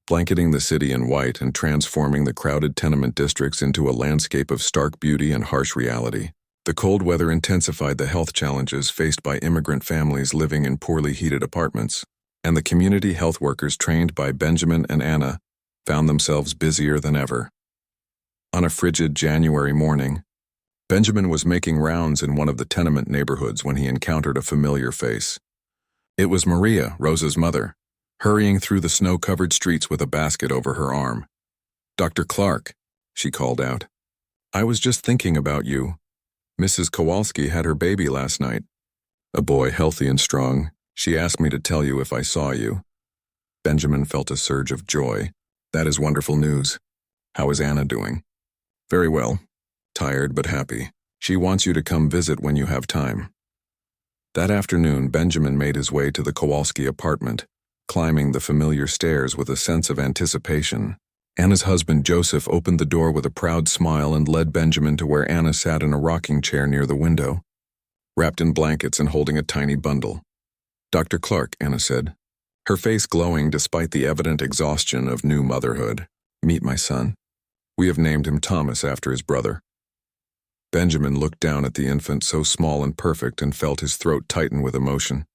Speaker 1: blanketing the city in white and transforming the crowded tenement districts into a landscape of stark beauty and harsh reality. The cold weather intensified the health challenges faced by immigrant families living in poorly heated apartments, and the community health workers trained by Benjamin and Anna found themselves busier than ever. On a frigid January morning, Benjamin was making rounds in one of the tenement neighborhoods when he encountered a familiar face. It was Maria, Rosa's mother, hurrying through the snow-covered streets with a basket over her arm. "Dr. Clark," she called out. "I was just thinking about you. Mrs. Kowalski had her baby last night. A boy, healthy and strong. She asked me to tell you if I saw you." Benjamin felt a surge of joy. "That is wonderful news. How is Anna doing?" "Very well. Tired but happy. She wants you to come visit when you have time." That afternoon, Benjamin made his way to the Kowalski apartment, climbing the familiar stairs with a sense of anticipation. Anna's husband, Joseph, opened the door with a proud smile and led Benjamin to where Anna sat in a rocking chair near the window, wrapped in blankets and holding a tiny bundle. "Dr. Clark," Anna said, her face glowing despite the evident exhaustion of new motherhood. "Meet my son. We have named him Thomas after his brother." Benjamin looked down at the infant, so small and perfect, and felt his throat tighten with emotion.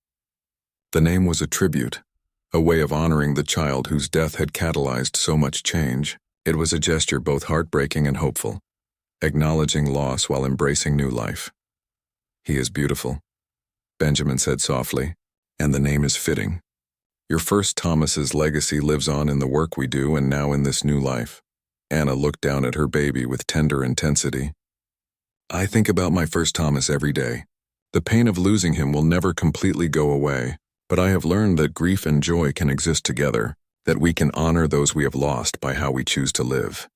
Speaker 1: The name was a tribute, a way of honoring the child whose death had catalyzed so much change. It was a gesture both heartbreaking and hopeful, acknowledging loss while embracing new life. "He is beautiful," Benjamin said softly, "and the name is fitting. Your first Thomas's legacy lives on in the work we do and now in this new life." Anna looked down at her baby with tender intensity. "I think about my first Thomas every day. The pain of losing him will never completely go away, but I have learned that grief and joy can exist together, that we can honor those we have lost by how we choose to live."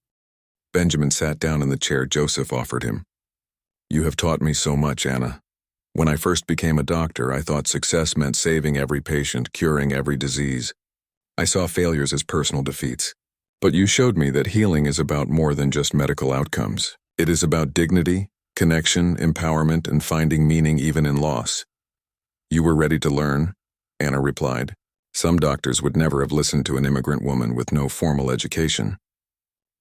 Speaker 1: Benjamin sat down in the chair Joseph offered him. "You have taught me so much, Anna. When I first became a doctor, I thought success meant saving every patient, curing every disease. I saw failures as personal defeats. But you showed me that healing is about more than just medical outcomes. It is about dignity, connection, empowerment, and finding meaning even in loss." "You were ready to learn," Anna replied. "Some doctors would never have listened to an immigrant woman with no formal education.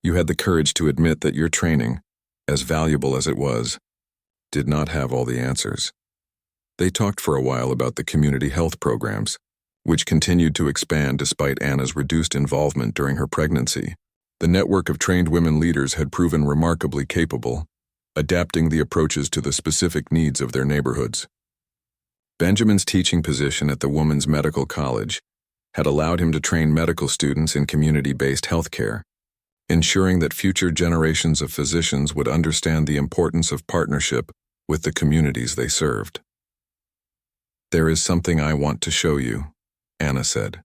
Speaker 1: You had the courage to admit that your training, as valuable as it was, did not have all the answers." They talked for a while about the community health programs, which continued to expand despite Anna's reduced involvement during her pregnancy. The network of trained women leaders had proven remarkably capable, adapting the approaches to the specific needs of their neighborhoods. Benjamin's teaching position at the Women's Medical College had allowed him to train medical students in community-based healthcare, ensuring that future generations of physicians would understand the importance of partnership with the communities they served. "There is something I want to show you," Anna said.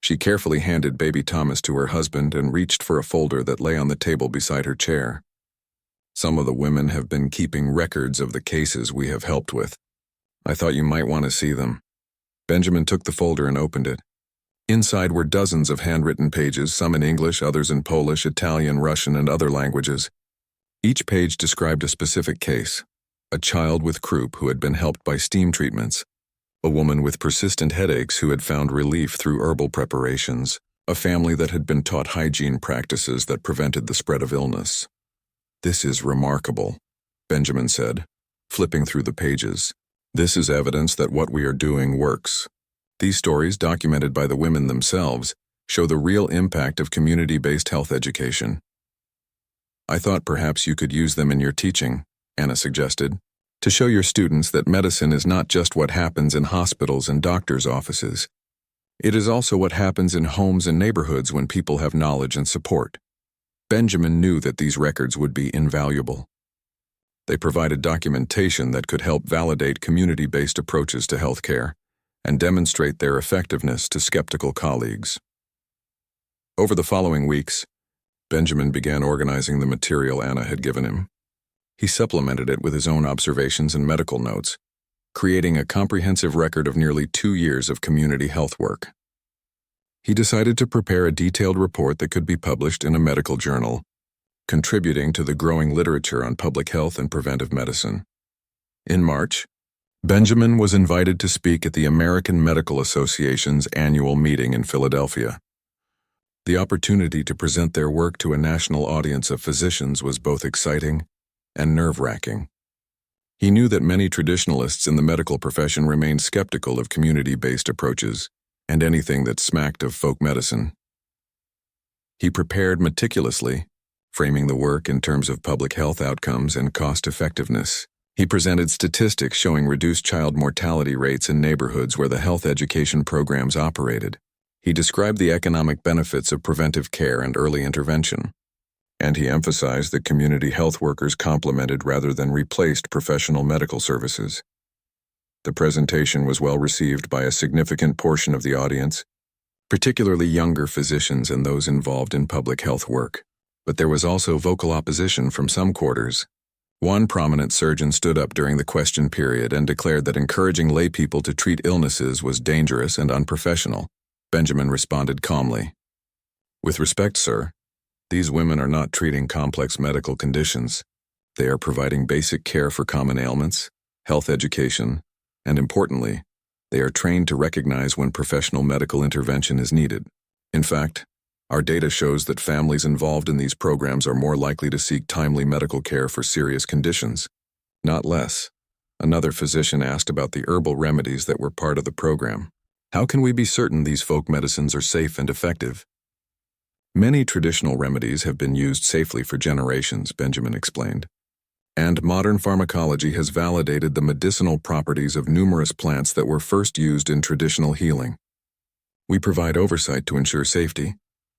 Speaker 1: She carefully handed baby Thomas to her husband and reached for a folder that lay on the table beside her chair. "Some of the women have been keeping records of the cases we have helped with. I thought you might want to see them." Benjamin took the folder and opened it. Inside were dozens of handwritten pages, some in English, others in Polish, Italian, Russian, and other languages. Each page described a specific case: a child with croup who had been helped by steam treatments, a woman with persistent headaches who had found relief through herbal preparations, a family that had been taught hygiene practices that prevented the spread of illness. "This is remarkable," Benjamin said, flipping through the pages. "This is evidence that what we are doing works." These stories, documented by the women themselves, show the real impact of community-based health education. "I thought perhaps you could use them in your teaching," Anna suggested, "to show your students that medicine is not just what happens in hospitals and doctors' offices. It is also what happens in homes and neighborhoods when people have knowledge and support." Benjamin knew that these records would be invaluable. They provided documentation that could help validate community-based approaches to healthcare and demonstrate their effectiveness to skeptical colleagues. Over the following weeks, Benjamin began organizing the material Anna had given him. He supplemented it with his own observations and medical notes, creating a comprehensive record of nearly 2 years of community health work. He decided to prepare a detailed report that could be published in a medical journal, contributing to the growing literature on public health and preventive medicine. In March, Benjamin was invited to speak at the American Medical Association's annual meeting in Philadelphia. The opportunity to present their work to a national audience of physicians was both exciting and nerve-wracking. He knew that many traditionalists in the medical profession remained skeptical of community-based approaches and anything that smacked of folk medicine. He prepared meticulously, framing the work in terms of public health outcomes and cost-effectiveness. He presented statistics showing reduced child mortality rates in neighborhoods where the health education programs operated. He described the economic benefits of preventive care and early intervention. And he emphasized that community health workers complemented rather than replaced professional medical services. The presentation was well received by a significant portion of the audience, particularly younger physicians and those involved in public health work. But there was also vocal opposition from some quarters. One prominent surgeon stood up during the question period and declared that encouraging laypeople to treat illnesses was dangerous and unprofessional. Benjamin responded calmly, "With respect, sir, these women are not treating complex medical conditions. They are providing basic care for common ailments, health education, and importantly, they are trained to recognize when professional medical intervention is needed. In fact, our data shows that families involved in these programs are more likely to seek timely medical care for serious conditions, not less." Another physician asked about the herbal remedies that were part of the program. "How can we be certain these folk medicines are safe and effective?" "Many traditional remedies have been used safely for generations," Benjamin explained. "And modern pharmacology has validated the medicinal properties of numerous plants that were first used in traditional healing. We provide oversight to ensure safety,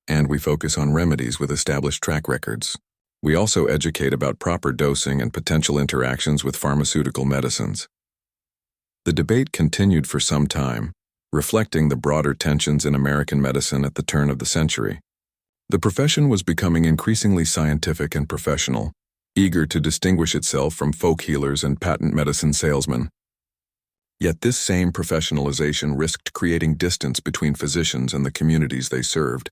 Speaker 1: and we focus on remedies with established track records. We also educate about proper dosing and potential interactions with pharmaceutical medicines." The debate continued for some time, reflecting the broader tensions in American medicine at the turn of the century. The profession was becoming increasingly scientific and professional, eager to distinguish itself from folk healers and patent medicine salesmen. Yet this same professionalization risked creating distance between physicians and the communities they served,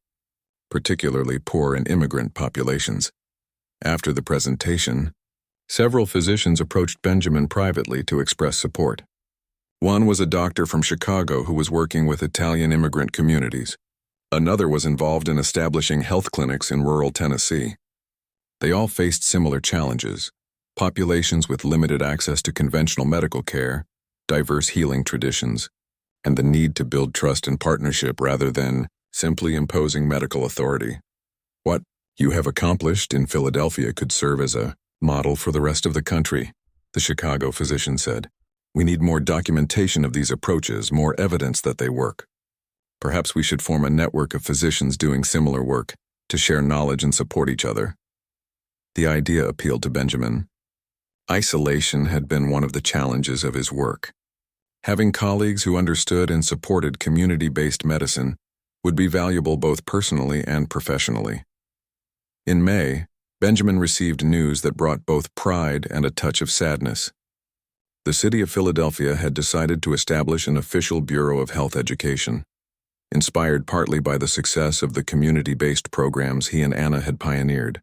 Speaker 1: particularly poor and immigrant populations. After the presentation, several physicians approached Benjamin privately to express support. One was a doctor from Chicago who was working with Italian immigrant communities. Another was involved in establishing health clinics in rural Tennessee. They all faced similar challenges: populations with limited access to conventional medical care, diverse healing traditions, and the need to build trust and partnership rather than simply imposing medical authority. "What you have accomplished in Philadelphia could serve as a model for the rest of the country," the Chicago physician said. "We need more documentation of these approaches, more evidence that they work. Perhaps we should form a network of physicians doing similar work to share knowledge and support each other." The idea appealed to Benjamin. Isolation had been one of the challenges of his work. Having colleagues who understood and supported community-based medicine would be valuable both personally and professionally. In May, Benjamin received news that brought both pride and a touch of sadness. The city of Philadelphia had decided to establish an official Bureau of Health Education, inspired partly by the success of the community-based programs he and Anna had pioneered.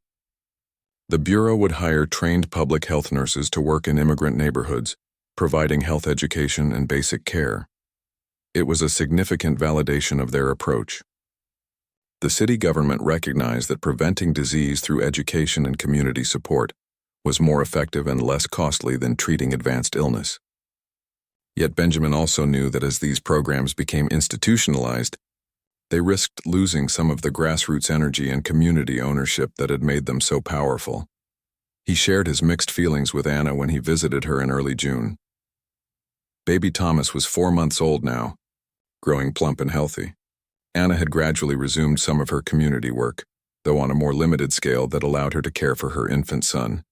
Speaker 1: The Bureau would hire trained public health nurses to work in immigrant neighborhoods, providing health education and basic care. It was a significant validation of their approach. The city government recognized that preventing disease through education and community support was more effective and less costly than treating advanced illness. Yet Benjamin also knew that as these programs became institutionalized, they risked losing some of the grassroots energy and community ownership that had made them so powerful. He shared his mixed feelings with Anna when he visited her in early June. Baby Thomas was 4 months old now, growing plump and healthy. Anna had gradually resumed some of her community work, though on a more limited scale that allowed her to care for her infant son.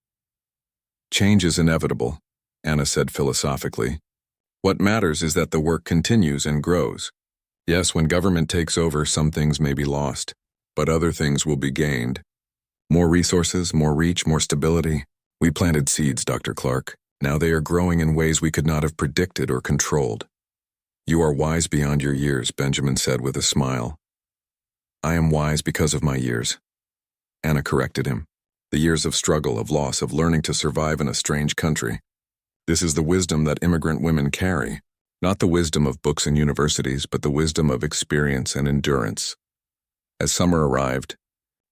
Speaker 1: "Change is inevitable," Anna said philosophically. "What matters is that the work continues and grows. Yes, when government takes over, some things may be lost, but other things will be gained. More resources, more reach, more stability. We planted seeds, Dr. Clark. Now they are growing in ways we could not have predicted or controlled." "You are wise beyond your years," Benjamin said with a smile. "I am wise because of my years," Anna corrected him. "The years of struggle, of loss, of learning to survive in a strange country. This is the wisdom that immigrant women carry. Not the wisdom of books and universities, but the wisdom of experience and endurance." As summer arrived,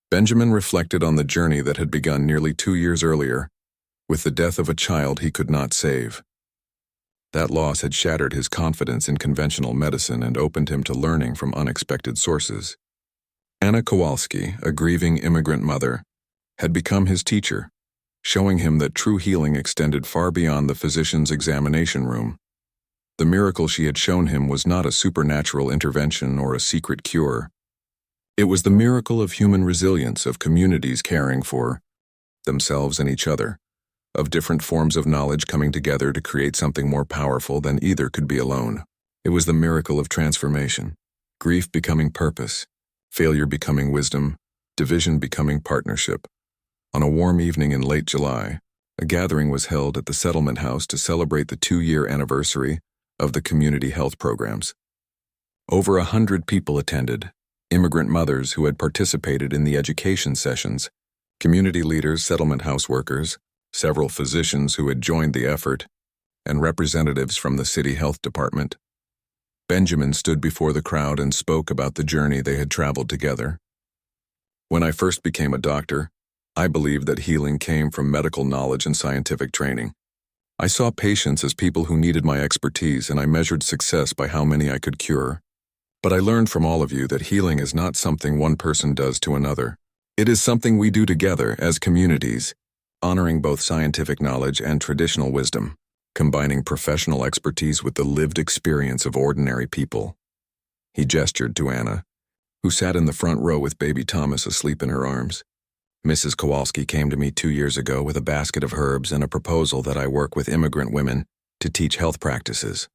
Speaker 1: Benjamin reflected on the journey that had begun nearly 2 years earlier, with the death of a child he could not save. That loss had shattered his confidence in conventional medicine and opened him to learning from unexpected sources. Anna Kowalski, a grieving immigrant mother, had become his teacher, showing him that true healing extended far beyond the physician's examination room. The miracle she had shown him was not a supernatural intervention or a secret cure. It was the miracle of human resilience, of communities caring for themselves and each other, of different forms of knowledge coming together to create something more powerful than either could be alone. It was the miracle of transformation, grief becoming purpose, failure becoming wisdom, division becoming partnership. On a warm evening in late July, a gathering was held at the settlement house to celebrate the 2-year anniversary of the community health programs. Over 100 people attended, immigrant mothers who had participated in the education sessions, community leaders, settlement house workers, several physicians who had joined the effort, and representatives from the city health department. Benjamin stood before the crowd and spoke about the journey they had traveled together. When I first became a doctor, I believed that healing came from medical knowledge and scientific training. I saw patients as people who needed my expertise, and I measured success by how many I could cure. But I learned from all of you that healing is not something one person does to another. It is something we do together as communities, honoring both scientific knowledge and traditional wisdom, combining professional expertise with the lived experience of ordinary people. He gestured to Anna, who sat in the front row with baby Thomas asleep in her arms. Mrs. Kowalski came to me 2 years ago with a basket of herbs and a proposal that I work with immigrant women to teach health practices.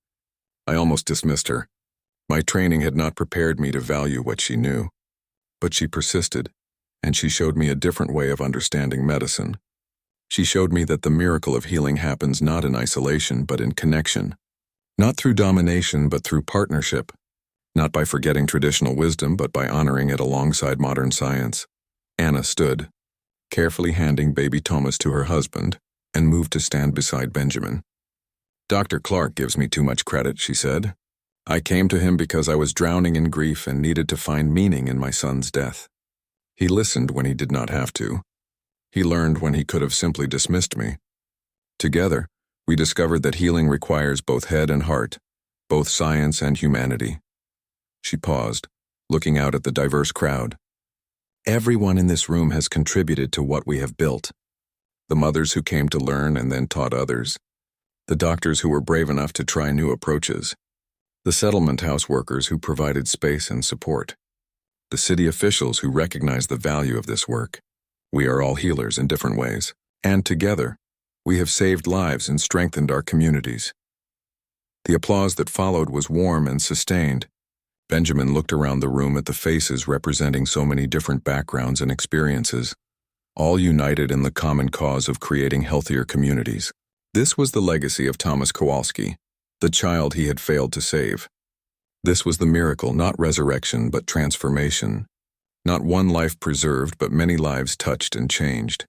Speaker 1: I almost dismissed her. My training had not prepared me to value what she knew. But she persisted, and she showed me a different way of understanding medicine. She showed me that the miracle of healing happens not in isolation but in connection. Not through domination but through partnership. Not by forgetting traditional wisdom but by honoring it alongside modern science. Anna stood, carefully handing baby Thomas to her husband, and moved to stand beside Benjamin. "Dr. Clark gives me too much credit," she said. "I came to him because I was drowning in grief and needed to find meaning in my son's death. He listened when he did not have to. He learned when he could have simply dismissed me. Together, we discovered that healing requires both head and heart, both science and humanity." She paused, looking out at the diverse crowd. "Everyone in this room has contributed to what we have built. The mothers who came to learn and then taught others. The doctors who were brave enough to try new approaches. The settlement house workers who provided space and support. The city officials who recognized the value of this work. We are all healers in different ways, and together, we have saved lives and strengthened our communities." The applause that followed was warm and sustained. Benjamin looked around the room at the faces representing so many different backgrounds and experiences, all united in the common cause of creating healthier communities. This was the legacy of Thomas Kowalski, the child he had failed to save. This was the miracle, not resurrection, but transformation. Not one life preserved, but many lives touched and changed.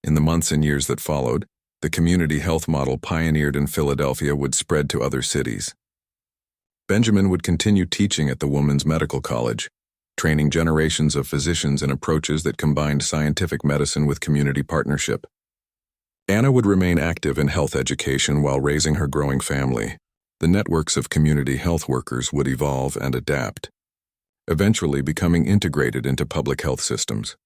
Speaker 1: In the months and years that followed, the community health model pioneered in Philadelphia would spread to other cities. Benjamin would continue teaching at the Women's Medical College, training generations of physicians in approaches that combined scientific medicine with community partnership. Anna would remain active in health education while raising her growing family. The networks of community health workers would evolve and adapt, eventually becoming integrated into public health systems.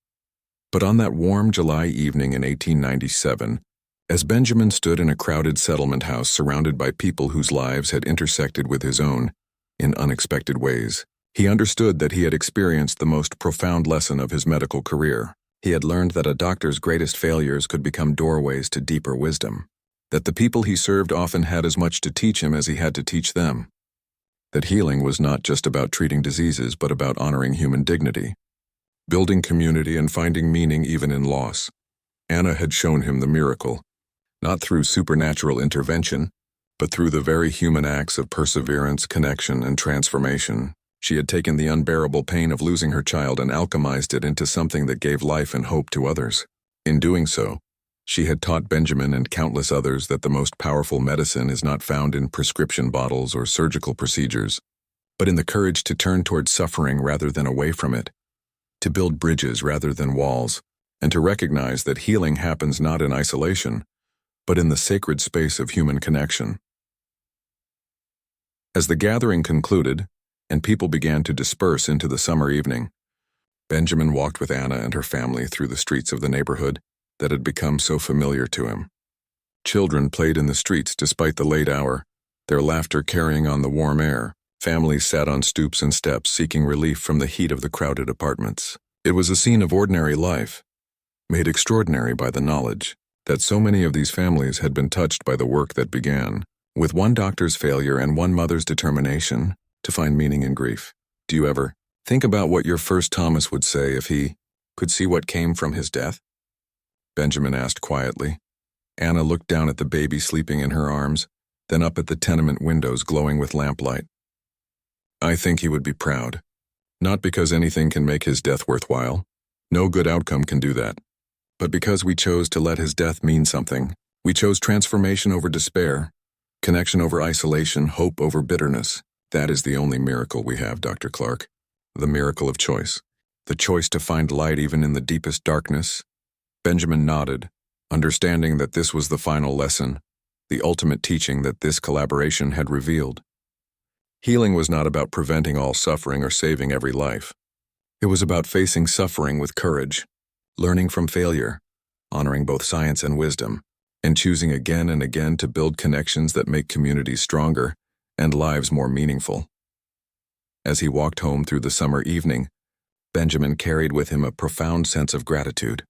Speaker 1: But on that warm July evening in 1897, as Benjamin stood in a crowded settlement house surrounded by people whose lives had intersected with his own in unexpected ways, he understood that he had experienced the most profound lesson of his medical career. He had learned that a doctor's greatest failures could become doorways to deeper wisdom, that the people he served often had as much to teach him as he had to teach them, that healing was not just about treating diseases but about honoring human dignity, building community and finding meaning even in loss. Anna had shown him the miracle, not through supernatural intervention, but through the very human acts of perseverance, connection, and transformation. She had taken the unbearable pain of losing her child and alchemized it into something that gave life and hope to others. In doing so, she had taught Benjamin and countless others that the most powerful medicine is not found in prescription bottles or surgical procedures, but in the courage to turn toward suffering rather than away from it, to build bridges rather than walls, and to recognize that healing happens not in isolation, but in the sacred space of human connection. As the gathering concluded, and people began to disperse into the summer evening, Benjamin walked with Anna and her family through the streets of the neighborhood that had become so familiar to him. Children played in the streets despite the late hour, their laughter carrying on the warm air. Families sat on stoops and steps seeking relief from the heat of the crowded apartments. It was a scene of ordinary life, made extraordinary by the knowledge that so many of these families had been touched by the work that began with one doctor's failure and one mother's determination to find meaning in grief. Do you ever think about what your first Thomas would say if he could see what came from his death? Benjamin asked quietly. Anna looked down at the baby sleeping in her arms, then up at the tenement windows glowing with lamplight. I think he would be proud. Not because anything can make his death worthwhile. No good outcome can do that. But because we chose to let his death mean something. We chose transformation over despair, connection over isolation, hope over bitterness. That is the only miracle we have, Dr. Clark. The miracle of choice. The choice to find light even in the deepest darkness. Benjamin nodded, understanding that this was the final lesson, the ultimate teaching that this collaboration had revealed. Healing was not about preventing all suffering or saving every life. It was about facing suffering with courage, learning from failure, honoring both science and wisdom, and choosing again and again to build connections that make communities stronger and lives more meaningful. As he walked home through the summer evening, Benjamin carried with him a profound sense of gratitude.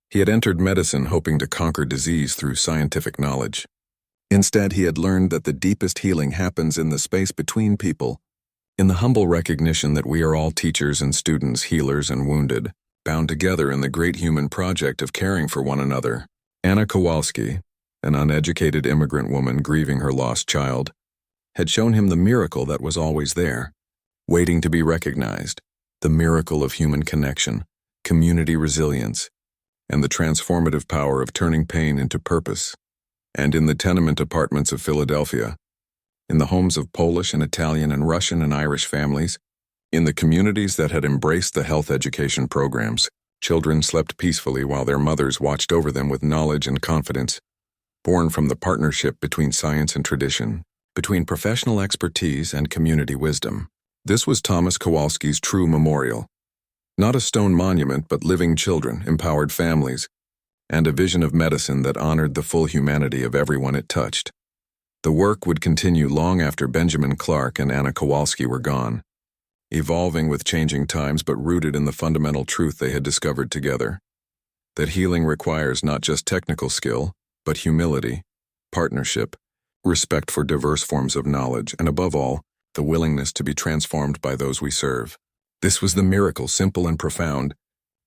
Speaker 1: He had entered medicine hoping to conquer disease through scientific knowledge. Instead, he had learned that the deepest healing happens in the space between people, in the humble recognition that we are all teachers and students, healers and wounded, bound together in the great human project of caring for one another. Anna Kowalski, an uneducated immigrant woman grieving her lost child, had shown him the miracle that was always there, waiting to be recognized, the miracle of human connection, community resilience, and the transformative power of turning pain into purpose. And in the tenement apartments of Philadelphia, in the homes of Polish and Italian and Russian and Irish families, in the communities that had embraced the health education programs, children slept peacefully while their mothers watched over them with knowledge and confidence, born from the partnership between science and tradition, between professional expertise and community wisdom. This was Thomas Kowalski's true memorial. Not a stone monument, but living children, empowered families, and a vision of medicine that honored the full humanity of everyone it touched. The work would continue long after Benjamin Clark and Anna Kowalski were gone, evolving with changing times but rooted in the fundamental truth they had discovered together, that healing requires not just technical skill, but humility, partnership, respect for diverse forms of knowledge, and above all, the willingness to be transformed by those we serve. This was the miracle, simple and profound,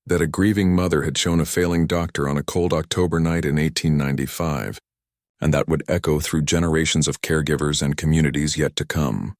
Speaker 1: that a grieving mother had shown a failing doctor on a cold October night in 1895, and that would echo through generations of caregivers and communities yet to come.